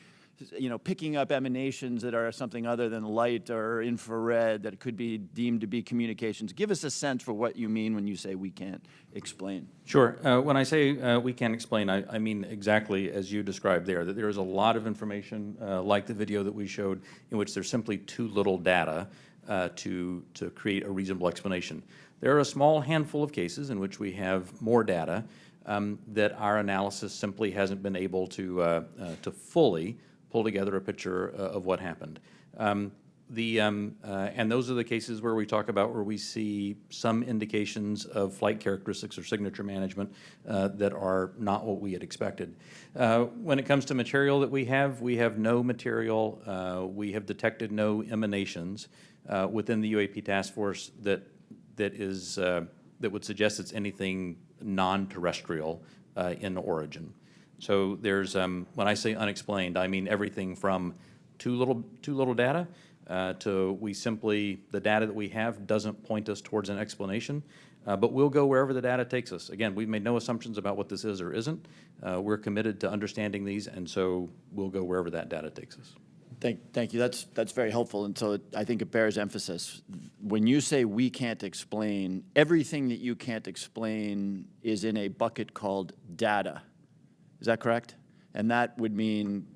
picking up emanations that are something other than light or infrared that could be deemed to be communications? Give us a sense for what you mean when you say we can't explain. Sure. When I say we can't explain, I mean exactly as you described there, that there is a lot of information, like the video that we showed, in which there's simply too little data to create a reasonable explanation. There are a small handful of cases in which we have more data that our analysis simply hasn't been able to fully pull together a picture of what happened. And those are the cases where we talk about where we see some indications of flight characteristics or signature management that are not what we had expected. When it comes to material that we have no material. We have detected no emanations within the UAP task force that would suggest it's anything non-terrestrial in origin. So there's, when I say unexplained, I mean everything from too little data to the data that we have doesn't point us towards an explanation, but we'll go wherever the data takes us. Again, we've made no assumptions about what this is or isn't. We're committed to understanding these, and so we'll go wherever that data takes us. Thank you. That's very helpful, and so I think it bears emphasis. When you say we can't explain, everything that you can't explain is in a bucket called data. Is that correct? And that would mean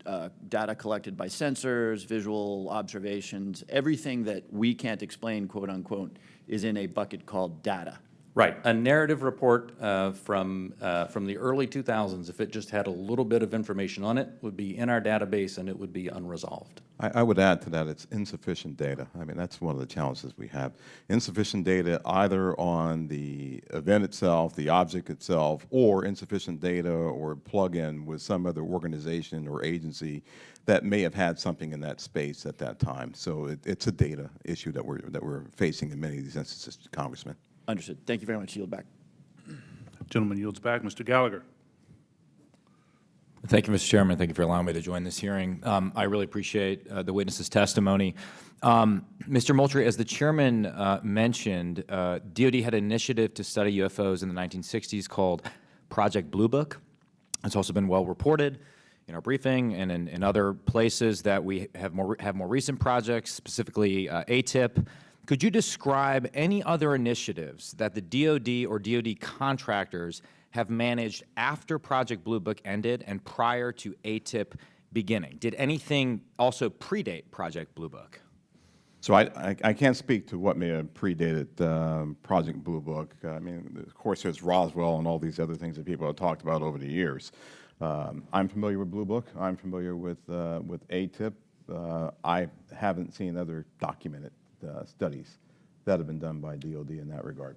data collected by sensors, visual observations, everything that we can't explain, quote unquote, is in a bucket called data. Right. A narrative report from the early 2000s, if it just had a little bit of information on it, would be in our database and it would be unresolved. I would add to that, it's insufficient data. I mean, that's one of the challenges we have. Insufficient data either on the event itself, the object itself, or insufficient data or plug-in with some other organization or agency that may have had something in that space at that time. So it's a data issue that we're facing in many of these instances, Congressman. Understood. Thank you very much. Yield back. Gentleman yields back. Mr. Gallagher. Thank you, Mr. Chairman. Thank you for allowing me to join this hearing. I really appreciate the witness's testimony. Mr. Moultrie, as the chairman mentioned, DoD had an initiative to study UFOs in the 1960s called Project Blue Book. It's also been well reported in our briefing and in other places that we have more recent projects, specifically ATIP. Could you describe any other initiatives that the DoD or DoD contractors have managed after Project Blue Book ended and prior to ATIP beginning? Did anything also predate Project Blue Book? So I can't speak to what may have predated Project Blue Book. I mean, of course, there's Roswell and all these other things that people have talked about over the years. I'm familiar with Blue Book. I'm familiar with ATIP. I haven't seen other documented studies that have been done by DoD in that regard.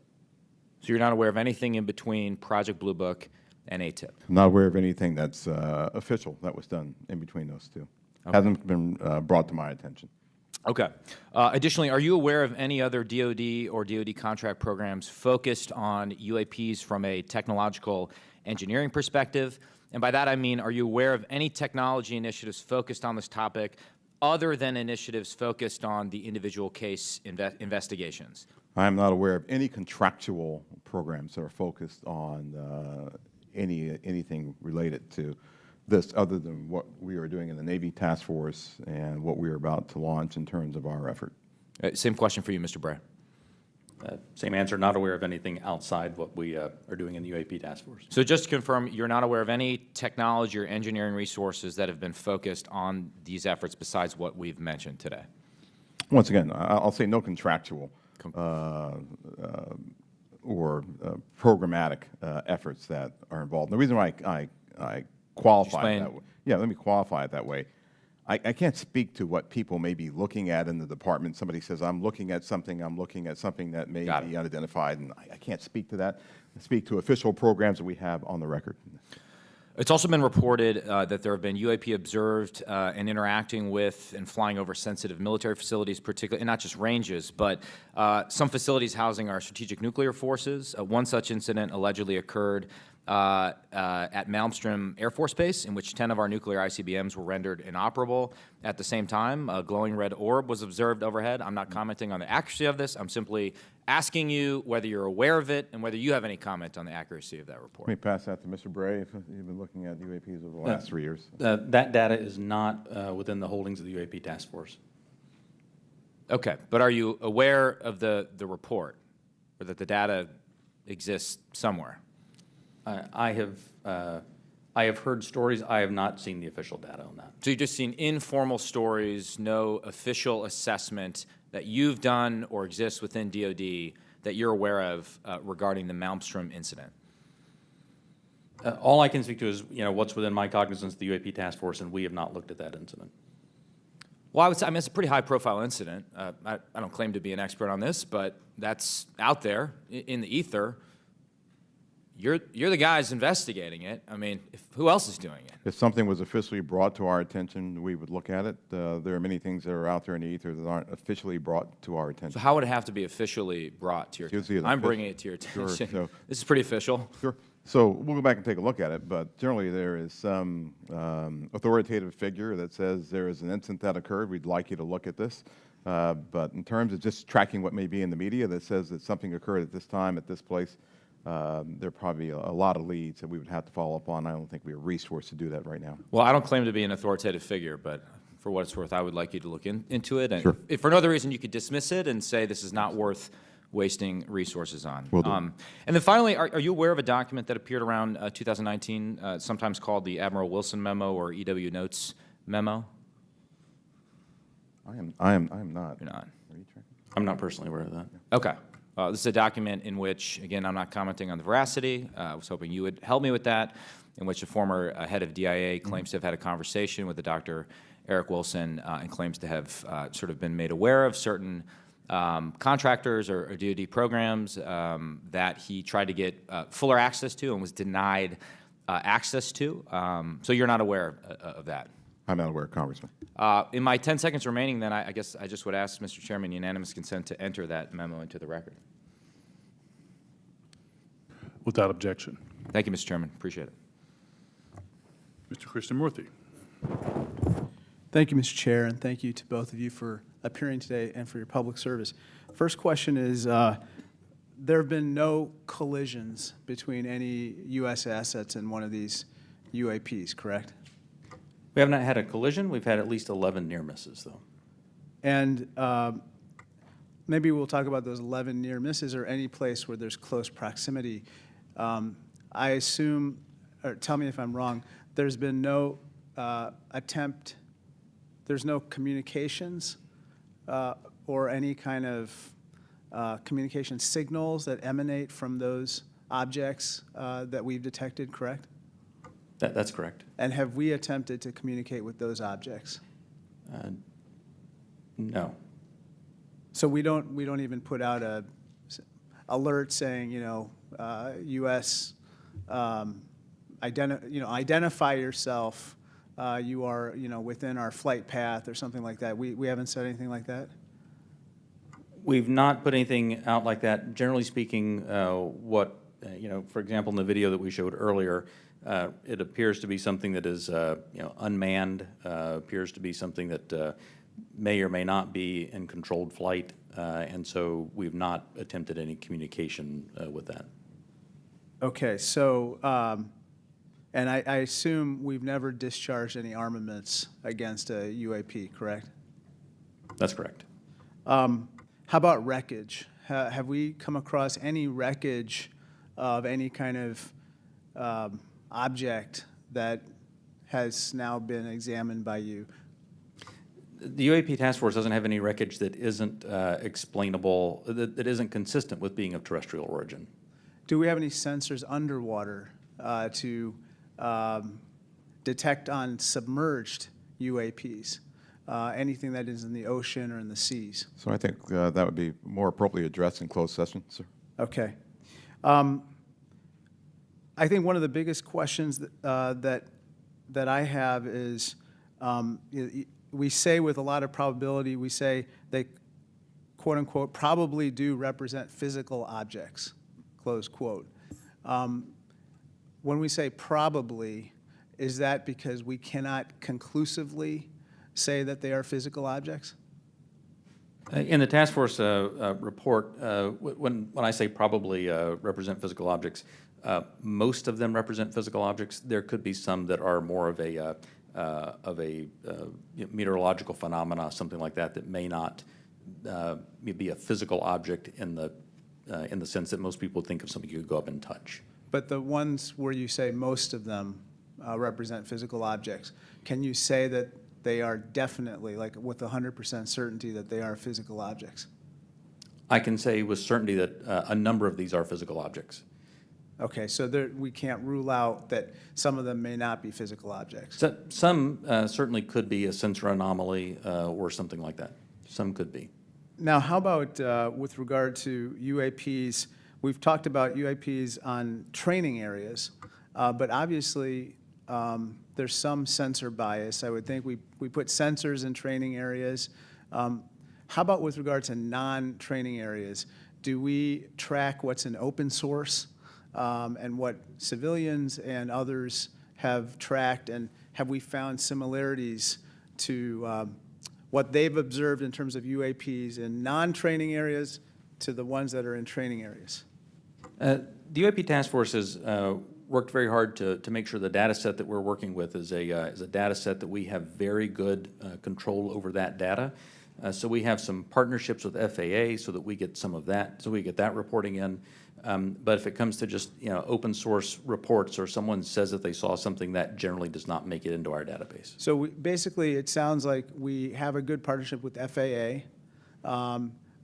So you're not aware of anything in between Project Blue Book and ATIP? I'm not aware of anything that's official that was done in between those two. Hasn't been brought to my attention. Okay. Additionally, are you aware of any other DoD or DoD contract programs focused on UAPs from a technological engineering perspective? And by that I mean, are you aware of any technology initiatives focused on this topic other than initiatives focused on the individual case investigations? I am not aware of any contractual programs that are focused on anything related to this other than what we are doing in the Navy Task Force and what we are about to launch in terms of our effort. Same question for you, Mr. Bray. Same answer, not aware of anything outside what we are doing in the UAP task force. So just to confirm, you're not aware of any technology or engineering resources that have been focused on these efforts besides what we've mentioned today? Once again, I'll say no contractual or programmatic efforts that are involved. And the reason why I qualify it that way, let me qualify it that way. I can't speak to what people may be looking at in the department. Somebody says, I'm looking at something that may be unidentified, and I can't speak to that. I speak to official programs that we have on the record. It's also been reported that there have been UAP observed and interacting with and flying over sensitive military facilities, particularly, and not just ranges, but some facilities housing our strategic nuclear forces. One such incident allegedly occurred at Malmstrom Air Force Base, in which 10 of our nuclear ICBMs were rendered inoperable. At the same time, a glowing red orb was observed overhead. I'm not commenting on the accuracy of this. I'm simply asking you whether you're aware of it and whether you have any comment on the accuracy of that report. Let me pass that to Mr. Bray, if you've been looking at UAPs over the last 3 years. That data is not within the holdings of the UAP task force. Okay, but are you aware of the report, or that the data exists somewhere? I have heard stories. I have not seen the official data on that. So you've just seen informal stories, no official assessment that you've done or exists within DoD that you're aware of regarding the Malmstrom incident? All I can speak to is what's within my cognizance of the UAP task force, and we have not looked at that incident. Well, I would say, it's a pretty high-profile incident. I don't claim to be an expert on this, but that's out there in the ether. You're the guys investigating it. I mean, who else is doing it? If something was officially brought to our attention, we would look at it. There are many things that are out there in the ether that aren't officially brought to our attention. So how would it have to be officially brought to your attention? I'm bringing it to your attention. Sure, so, this is pretty official. Sure. So we'll go back and take a look at it, but generally there is some authoritative figure that says there is an incident that occurred. We'd like you to look at this. But in terms of just tracking what may be in the media that says that something occurred at this time, at this place, there are probably a lot of leads that we would have to follow up on. I don't think we are resourced to do that right now. Well, I don't claim to be an authoritative figure, but for what it's worth, I would like you to look into it. And Sure. if for no other reason, you could dismiss it and say this is not worth wasting resources on. Will do. And then finally, are you aware of a document that appeared around 2019, sometimes called the Admiral Wilson Memo or EW Notes Memo? I am not. You're not. Are you tracking? I'm not personally aware of that. Okay. This is a document in which, again, I'm not commenting on the veracity. I was hoping you would help me with that, in which a former head of DIA claims to have had a conversation with the Dr. Eric Wilson and claims to have sort of been made aware of certain contractors or DoD programs that he tried to get fuller access to and was denied access to. So you're not aware of that? I'm not aware, Congressman. In my 10 seconds remaining, then, I guess I just would ask, Mr. Chairman, unanimous consent to enter that memo into the record. Without objection. Thank you, Mr. Chairman. Appreciate it. Mr. Krishnamurthy. Thank you, Mr. Chair, and thank you to both of you for appearing today and for your public service. First question is, there have been no collisions between any U.S. assets in one of these UAPs, correct? We have not had a collision. We've had at least 11 near misses, though. And maybe we'll talk about those 11 near misses or any place where there's close proximity. I assume, or tell me if I'm wrong, there's been no attempt, there's no communications or any kind of communication signals that emanate from those objects that we've detected, correct? That's correct. And have we attempted to communicate with those objects? No. So we don't even put out a alert saying, U.S. Identify yourself you are, within our flight path or something like that. We haven't said anything like that? We've not put anything out like that. Generally speaking, for example, in the video that we showed earlier, it appears to be something that is, unmanned, appears to be something that may or may not be in controlled flight, and so we've not attempted any communication with that. Okay, so, and I assume we've never discharged any armaments against a UAP, correct? That's correct. How about wreckage? Have we come across any wreckage of any kind of object that has now been examined by you? The UAP task force doesn't have any wreckage that isn't explainable, that isn't consistent with being of terrestrial origin. Do we have any sensors underwater to detect on submerged UAPs? Anything that is in the ocean or in the seas? So I think that would be more appropriately addressed in closed session, sir. Okay. I think one of the biggest questions that I have is, we say with a lot of probability, we say they, quote unquote, probably do represent physical objects, close quote. When we say probably, is that because we cannot conclusively say that they are physical objects? In the task force report, when I say probably represent physical objects, most of them represent physical objects. There could be some that are more of a meteorological phenomena, something like that, that may not be a physical object in the sense that most people think of something you could go up and touch. But the ones where you say most of them represent physical objects, can you say that they are definitely, like with 100% certainty, that they are physical objects? I can say with certainty that a number of these are physical objects. Okay, so we can't rule out that some of them may not be physical objects. So, some certainly could be a sensor anomaly or something like that. Some could be. Now, how about with regard to UAPs? We've talked about UAPs on training areas, but obviously there's some sensor bias. I would think we put sensors in training areas. How about with regard to non-training areas? Do we track what's in open source and what civilians and others have tracked? And have we found similarities to what they've observed in terms of UAPs in non-training areas to the ones that are in training areas? The UAP task force has worked very hard to make sure the data set that we're working with is a data set that we have very good control over that data. So we have some partnerships with FAA so that we get some of that, so we get that reporting in. But if it comes to just open source reports or someone says that they saw something, that generally does not make it into our database. So basically, it sounds like we have a good partnership with FAA,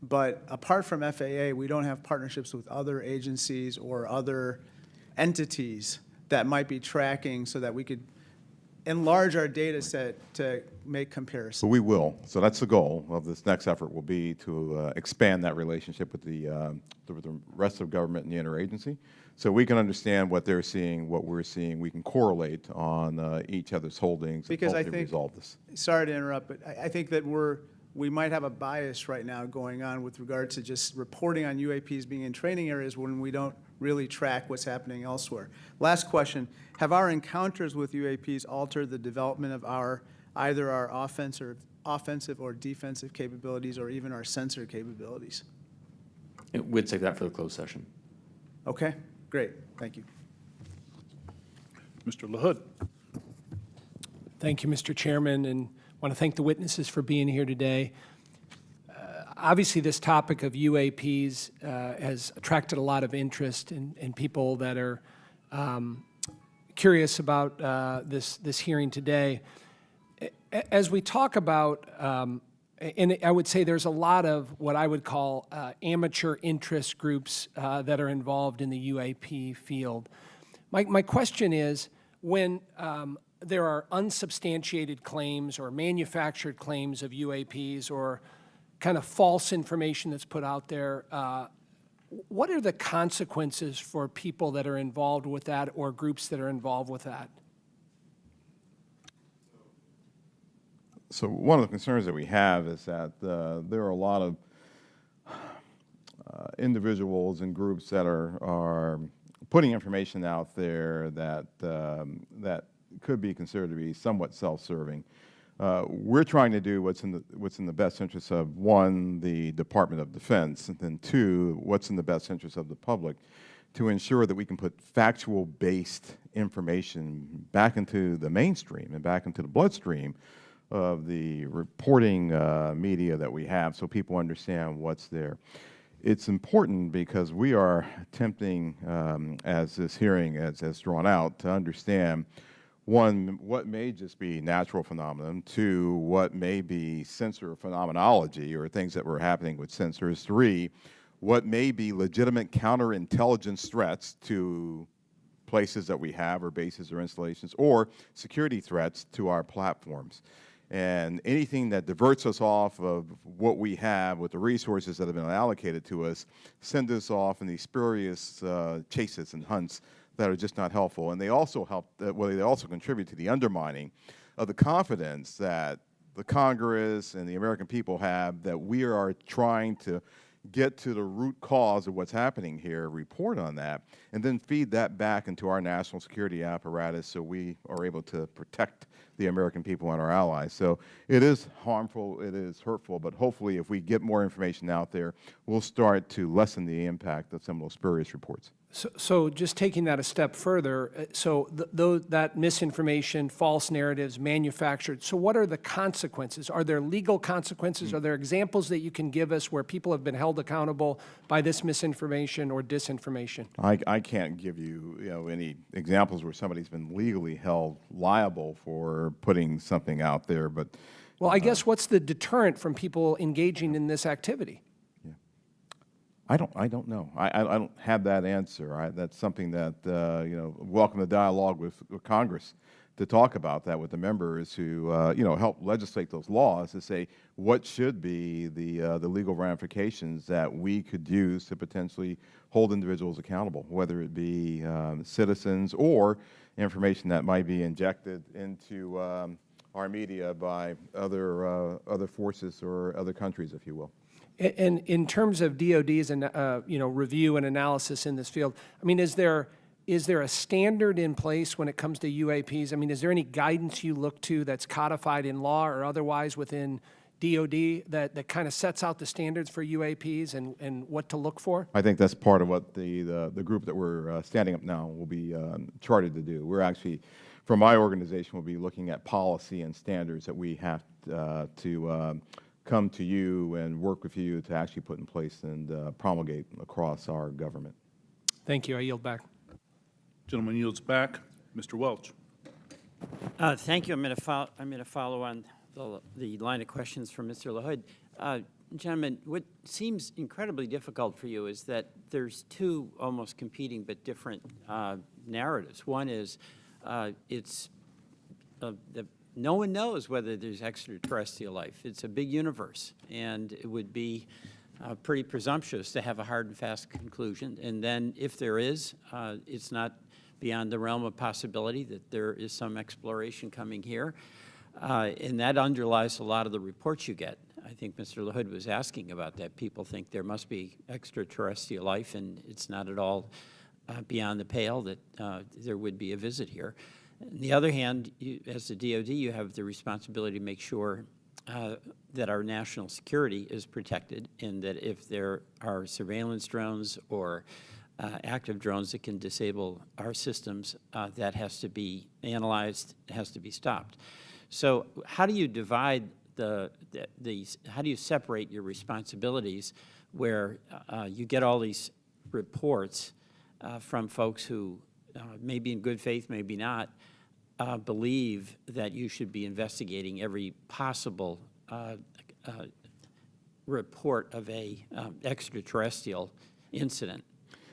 but apart from FAA, we don't have partnerships with other agencies or other entities that might be tracking so that we could enlarge our data set to make comparisons. So we will. So that's the goal of this next effort, will be to expand that relationship with the rest of government and the interagency, so we can understand what they're seeing, what we're seeing. We can correlate on each other's holdings and hopefully resolve this. Sorry to interrupt, but I think that we might have a bias right now going on with regard to just reporting on UAPs being in training areas when we don't really track what's happening elsewhere. Last question, have our encounters with UAPs altered the development of either our offensive or defensive capabilities or even our sensor capabilities? We'd save that for the closed session. Okay, great, thank you. Mr. LaHood. Thank you, Mr. Chairman, and I want to thank the witnesses for being here today. Obviously, this topic of UAPs has attracted a lot of interest in people that are curious about this hearing today. As we talk about, and I would say there's a lot of what I would call amateur interest groups that are involved in the UAP field. My question is, when there are unsubstantiated claims or manufactured claims of UAPs or kind of false information that's put out there, what are the consequences for people that are involved with that or groups that are involved with that? So one of the concerns that we have is that there are a lot of individuals and groups that are putting information out there that that could be considered to be somewhat self-serving. We're trying to do what's in the best interest of, one, the Department of Defense, and then two, what's in the best interest of the public, to ensure that we can put factual-based information back into the mainstream and back into the bloodstream of the reporting media that we have, so people understand what's there. It's important because we are attempting, as this hearing has drawn out, to understand, one, what may just be natural phenomenon, two, what may be sensor phenomenology or things that were happening with sensors, three, what may be legitimate counterintelligence threats to places that we have or bases or installations, or security threats to our platforms. And anything that diverts us off of what we have with the resources that have been allocated to us send us off in these spurious chases and hunts that are just not helpful. And they also they also contribute to the undermining of the confidence that the Congress and the American people have that we are trying to get to the root cause of what's happening here, report on that, and then feed that back into our national security apparatus so we are able to protect the American people and our allies. So it is harmful, it is hurtful, but hopefully if we get more information out there, we'll start to lessen the impact of some of those spurious reports. So just taking that a step further, so that misinformation, false narratives, manufactured, so what are the consequences? Are there legal consequences? Are there examples that you can give us where people have been held accountable by this misinformation or disinformation? I can't give you, any examples where somebody's been legally held liable for putting something out there, but... Well, I guess what's the deterrent from people engaging in this activity? I don't know. I don't have that answer. That's something that, welcome the dialogue with Congress to talk about that with the members who, help legislate those laws to say what should be the legal ramifications that we could use to potentially hold individuals accountable, whether it be citizens or information that might be injected into our media by other forces or other countries, if you will. And in terms of DOD's review and analysis in this field, I mean, is there a standard in place when it comes to UAPs? I mean, is there any guidance you look to that's codified in law or otherwise within DOD that kind of sets out the standards for UAPs and what to look for? I think that's part of what the group that we're standing up now will be chartered to do. We're actually, from my organization, we'll be looking at policy and standards that we have to come to you and work with you to actually put in place and promulgate across our government. Thank you. I yield back. Gentleman yields back. Mr. Welch. Thank you. I'm going to follow on the line of questions from Mr. LaHood. Gentlemen, what seems incredibly difficult for you is that there's two almost competing but different narratives. One is no one knows whether there's extraterrestrial life. It's a big universe, and it would be pretty presumptuous to have a hard and fast conclusion. And then if there is, it's not beyond the realm of possibility that there is some exploration coming here. And that underlies a lot of the reports you get. I think Mr. LaHood was asking about that. People think there must be extraterrestrial life, and it's not at all beyond the pale that there would be a visit here. On the other hand, as the DOD, you have the responsibility to make sure that our national security is protected, and that if there are surveillance drones or active drones that can disable our systems, that has to be analyzed, has to be stopped. So how do you divide how do you separate your responsibilities where you get all these reports from folks who maybe in good faith, maybe not, believe that you should be investigating every possible report of a extraterrestrial incident?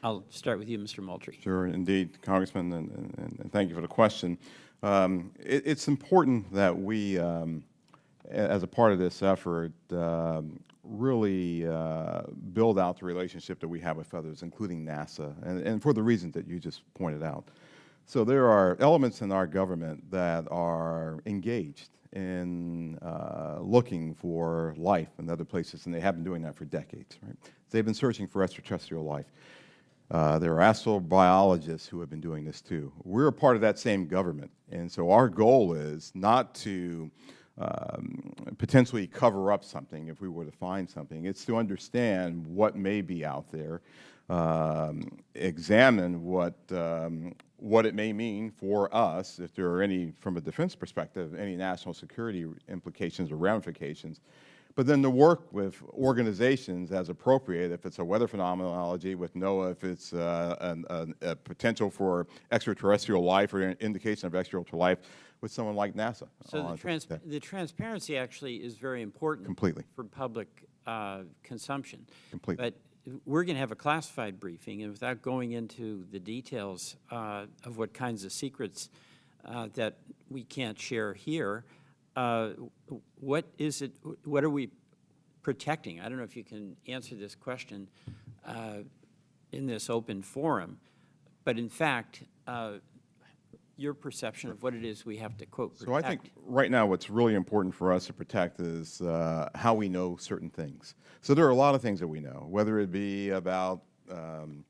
I'll start with you, Mr. Moultrie. Sure, indeed, Congressman, and thank you for the question. It's important that we, as a part of this effort, really build out the relationship that we have with others, including NASA, and for the reasons that you just pointed out. So there are elements in our government that are engaged in looking for life in other places, and they have been doing that for decades, right? They've been searching for extraterrestrial life. There are astrobiologists who have been doing this too. We're a part of that same government, and so our goal is not to potentially cover up something if we were to find something. It's to understand what may be out there, examine what it may mean for us, if there are any, from a defense perspective, any national security implications or ramifications, but then to work with organizations as appropriate, if it's a weather phenomenology with NOAA, if it's a potential for extraterrestrial life or an indication of extraterrestrial life, with someone like NASA. So the transparency actually is very important. Completely. For public consumption. Completely. But we're going to have a classified briefing, and without going into the details of what kinds of secrets that we can't share here, what is it? What are we protecting? I don't know if you can answer this question in this open forum, but in fact, your perception of what it is we have to, quote, protect. So I think right now what's really important for us to protect is how we know certain things. So there are a lot of things that we know, whether it be about the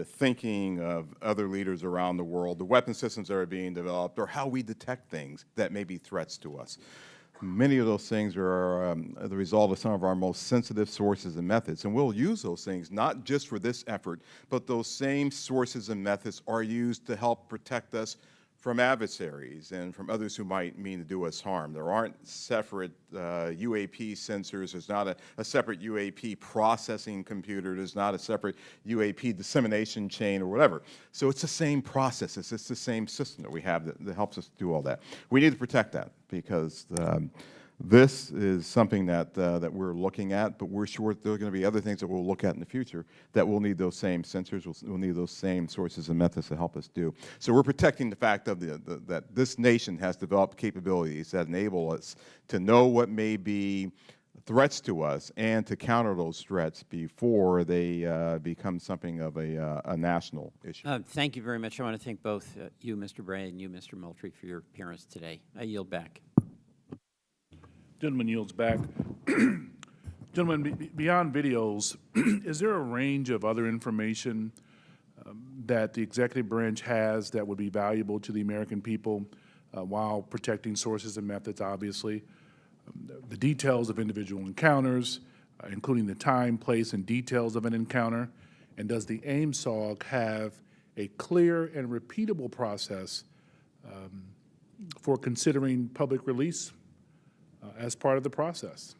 thinking of other leaders around the world, the weapon systems that are being developed, or how we detect things that may be threats to us. Many of those things are the result of some of our most sensitive sources and methods, and we'll use those things not just for this effort, but those same sources and methods are used to help protect us from adversaries and from others who might mean to do us harm. There aren't separate UAP sensors. There's not a separate UAP processing computer. There's not a separate UAP dissemination chain or whatever. So it's the same process. It's just the same system that we have that helps us do all that. We need to protect that because this is something that we're looking at, but we're sure there are going to be other things that we'll look at in the future that will need those same sensors, we'll need those same sources and methods to help us do. So we're protecting the fact of that this nation has developed capabilities that enable us to know what may be threats to us and to counter those threats before they become something of a national issue. Thank you very much. I want to thank both you, Mr. Bray, and you, Mr. Moultrie, for your appearance today. I yield back. Gentleman yields back. Gentlemen, beyond videos, is there a range of other information that the executive branch has that would be valuable to the American people while protecting sources and methods, obviously? The details of individual encounters, including the time, place, and details of an encounter, and does the AIMSOG have a clear and repeatable process for considering public release as part of the process?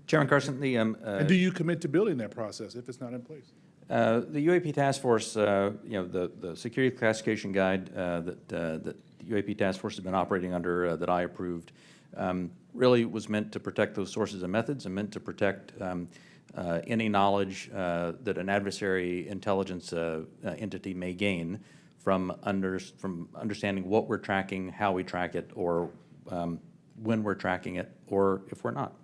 Chairman Carson, the and do you commit to building that process if it's not in place? the UAP Task Force, the security classification guide that the UAP Task Force has been operating under that I approved really was meant to protect those sources and methods and meant to protect any knowledge that an adversary intelligence entity may gain from understanding what we're tracking, how we track it, or when we're tracking it, or if we're not.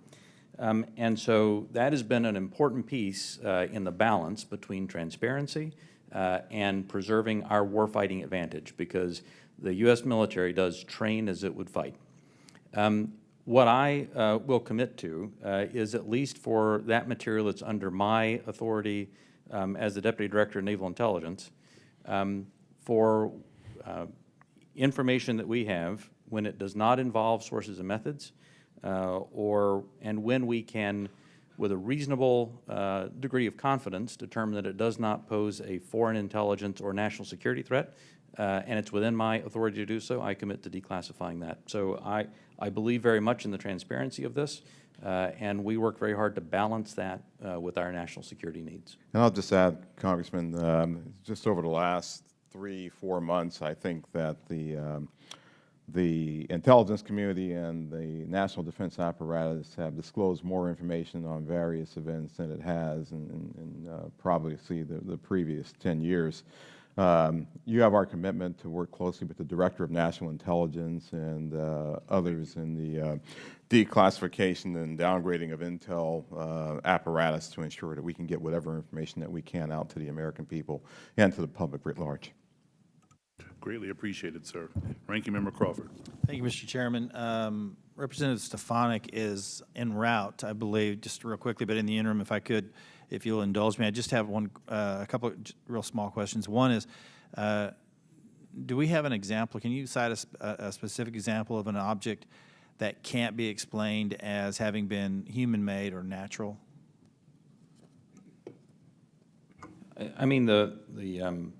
And so that has been an important piece in the balance between transparency and preserving our warfighting advantage, because the U.S. military does train as it would fight. What I will commit to is, at least for that material that's under my authority as the Deputy Director of Naval Intelligence, for information that we have when it does not involve sources and methods, and when we can, with a reasonable degree of confidence, determine that it does not pose a foreign intelligence or national security threat, and it's within my authority to do so, I commit to declassifying that. So I believe very much in the transparency of this, and we work very hard to balance that with our national security needs. And I'll just add, Congressman, just over the last 3-4 months, I think that the intelligence community and the national defense apparatus have disclosed more information on various events than it has in probably the previous 10 years. You have our commitment to work closely with the Director of National Intelligence and others in the declassification and downgrading of intel apparatus to ensure that we can get whatever information that we can out to the American people and to the public writ large. Greatly appreciated, sir. Ranking Member Crawford. Thank you, Mr. Chairman. Representative Stefanik is en route, I believe, just real quickly, but in the interim, if I could, if you'll indulge me, I just have a couple of real small questions. One is, do we have an example? Can you cite a specific example of an object that can't be explained as having been human-made or natural? I mean, the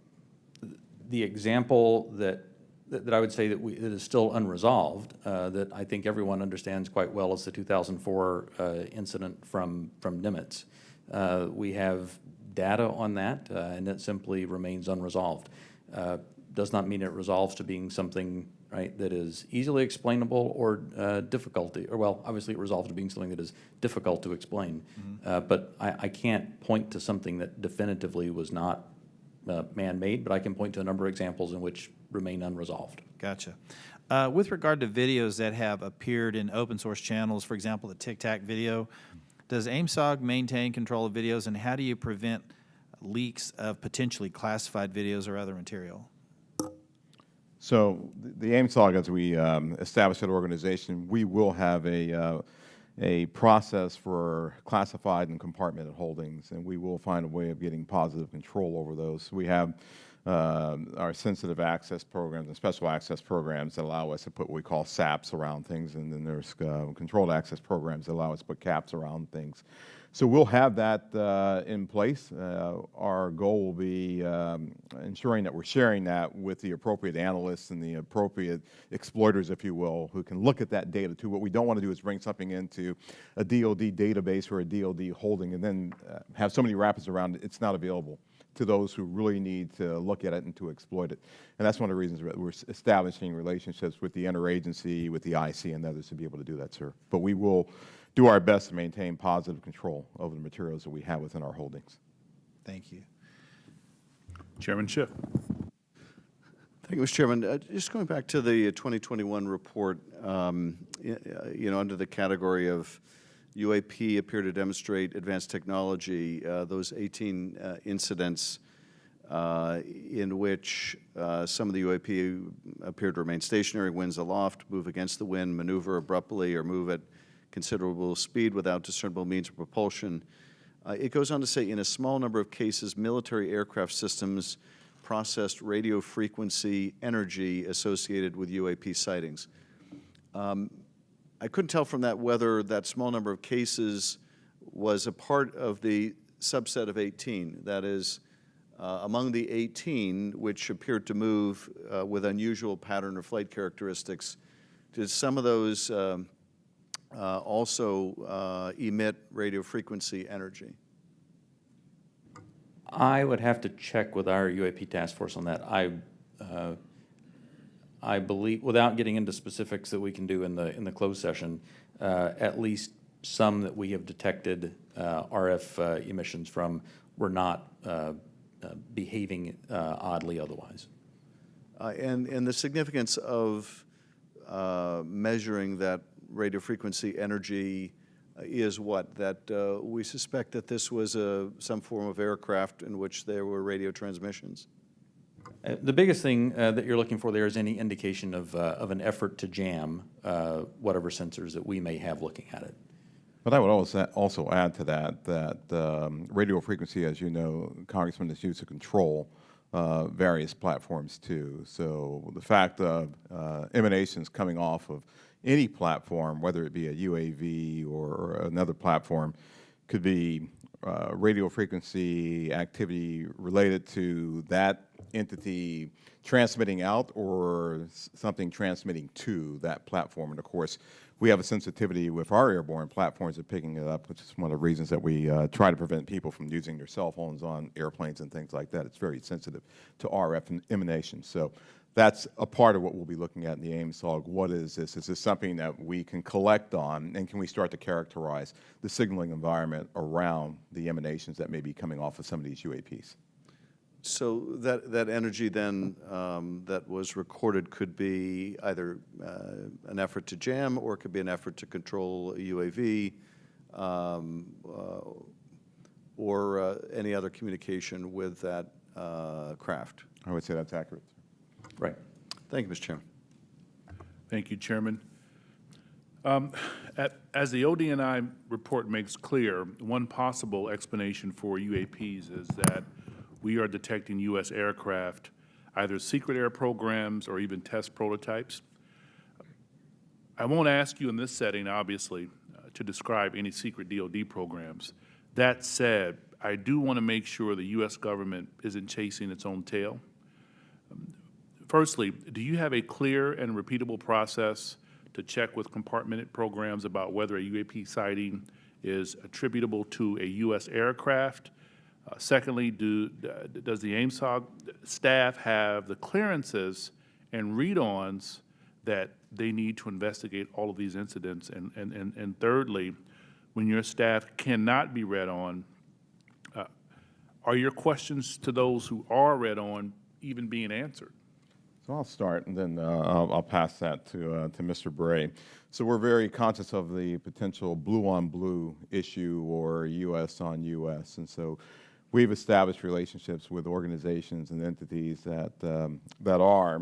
example that I would say that that is still unresolved, that I think everyone understands quite well, is the 2004 incident from Nimitz. We have data on that, and it simply remains unresolved. Does not mean it resolves to being something, right, that is easily explainable or difficulty, or well, obviously it resolves to being something that is difficult to explain. But I can't point to something that definitively was not man-made, but I can point to a number of examples in which remain unresolved. Gotcha. With regard to videos that have appeared in open source channels, for example, the Tic Tac video, does AIMSOG maintain control of videos, and how do you prevent leaks of potentially classified videos or other material? So the AIMSOG, as we establish that organization, we will have a process for classified and compartmented holdings, and we will find a way of getting positive control over those. We have our sensitive access programs and special access programs that allow us to put what we call SAPs around things, and then there's controlled access programs that allow us to put caps around things. So we'll have that in place. Our goal will be ensuring that we're sharing that with the appropriate analysts and the appropriate exploiters, if you will, who can look at that data too. What we don't want to do is bring something into a DoD database or a DoD holding and then have so many wrappers around it, it's not available to those who really need to look at it and to exploit it. And that's one of the reasons we're establishing relationships with the interagency, with the IC and others to be able to do that, sir. But we will do our best to maintain positive control over the materials that we have within our holdings. Thank you. Chairman Schiff. Thank you, Mr. Chairman. Just going back to the 2021 report, you know, under the category of UAP appear to demonstrate advanced technology, those 18 incidents in which some of the UAP appear to remain stationary, winds aloft, move against the wind, maneuver abruptly, or move at considerable speed without discernible means of propulsion. It goes on to say, in a small number of cases, military aircraft systems processed radio frequency energy associated with UAP sightings. I couldn't tell from that whether that small number of cases was a part of the subset of 18. That is, among the 18 which appeared to move with unusual pattern or flight characteristics, did some of those also emit radio frequency energy? I would have to check with our UAP task force on that. I believe, without getting into specifics that we can do in the closed session, at least some that we have detected RF emissions from were not behaving oddly otherwise. And the significance of measuring that radio frequency energy is what? That we suspect that this was some form of aircraft in which there were radio transmissions? The biggest thing that you're looking for there is any indication of an effort to jam whatever sensors that we may have looking at it. But I would also add to that radio frequency, as you know, Congressman, is used to control various platforms too. So the fact of emanations coming off of any platform, whether it be a UAV or another platform, could be radio frequency activity related to that entity transmitting out or something transmitting to that platform. And of course, we have a sensitivity with our airborne platforms of picking it up, which is one of the reasons that we try to prevent people from using their cell phones on airplanes and things like that. It's very sensitive to RF emanations. So that's a part of what we'll be looking at in the AIMSOG. What is this? Is this something that we can collect on, and can we start to characterize the signaling environment around the emanations that may be coming off of some of these UAPs? So that energy then that was recorded could be either an effort to jam, or it could be an effort to control a UAV, or any other communication with that craft. I would say that's accurate. Right. Thank you, Mr. Chairman. Thank you, Chairman. As the ODNI report makes clear, one possible explanation for UAPs is that we are detecting U.S. aircraft, either secret air programs or even test prototypes. I won't ask you in this setting, obviously, to describe any secret DoD programs. That said, I do want to make sure the U.S. government isn't chasing its own tail. Firstly, do you have a clear and repeatable process to check with compartmented programs about whether a UAP sighting is attributable to a U.S. aircraft? Secondly, does the AIMSOG staff have the clearances and read-ons that they need to investigate all of these incidents? And thirdly, when your staff cannot be read on, are your questions to those who are read on even being answered? So I'll start, and then I'll pass that to Mr. Bray. So we're very conscious of the potential blue-on-blue issue or U.S. on U.S., and so we've established relationships with organizations and entities that are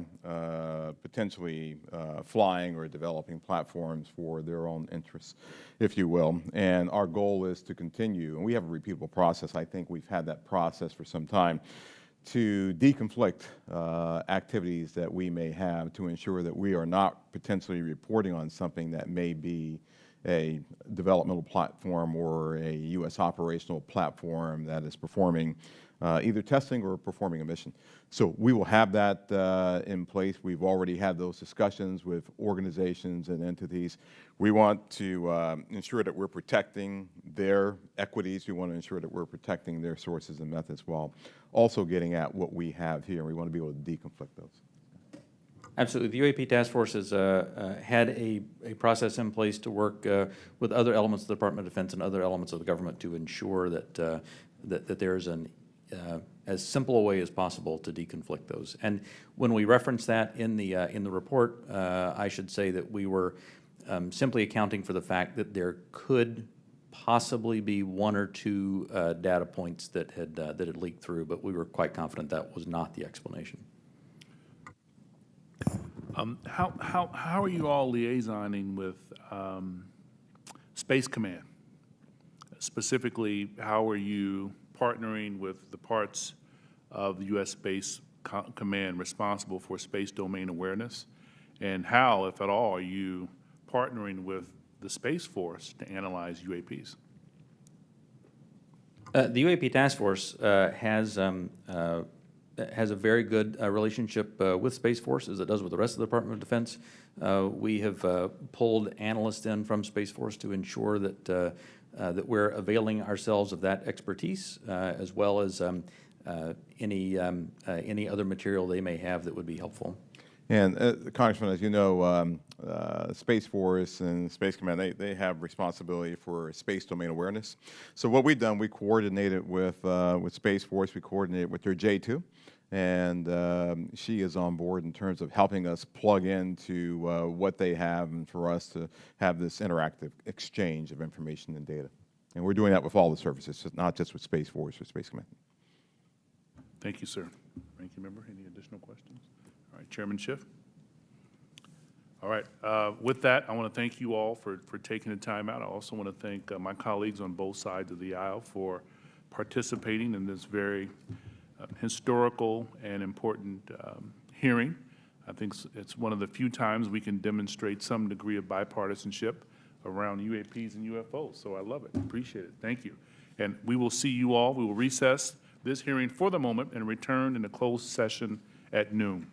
potentially flying or developing platforms for their own interests, if you will. And our goal is to continue, and we have a repeatable process. I think we've had that process for some time, to deconflict activities that we may have to ensure that we are not potentially reporting on something that may be a developmental platform or a U.S. operational platform that is performing either testing or performing a mission. So we will have that in place. We've already had those discussions with organizations and entities. We want to ensure that we're protecting their equities. We want to ensure that we're protecting their sources and methods while also getting at what we have here. We want to be able to deconflict those. Absolutely. The UAP Task Force has had a process in place to work with other elements of the Department of Defense and other elements of the government to ensure that that there's an as simple a way as possible to deconflict those. And when we reference that in the report, I should say that we were simply accounting for the fact that there could possibly be one or two data points that had leaked through, but we were quite confident that was not the explanation. How are you all liaisoning with Space Command? Specifically, how are you partnering with the parts of the U.S. Space Command responsible for space domain awareness? And how, if at all, are you partnering with the Space Force to analyze UAPs? The UAP Task Force has a very good relationship with Space Force, as it does with the rest of the Department of Defense. We have pulled analysts in from Space Force to ensure that that we're availing ourselves of that expertise, as well as any other material they may have that would be helpful. And Congressman, as you know, Space Force and Space Command, they have responsibility for space domain awareness. So what we've done, we coordinated with Space Force, we coordinated with their J2, and she is on board in terms of helping us plug into what they have and for us to have this interactive exchange of information and data. And we're doing that with all the services, not just with Space Force or Space Command. Thank you, sir. Ranking member, any additional questions? All right, Chairman Schiff. All right, with that, I want to thank you all for taking the time out. I also want to thank my colleagues on both sides of the aisle for participating in this very historical and important hearing. I think it's one of the few times we can demonstrate some degree of bipartisanship around UAPs and UFOs, so I love it. Appreciate it. Thank you. And we will see you all. We will recess this hearing for the moment and return in a closed session at noon.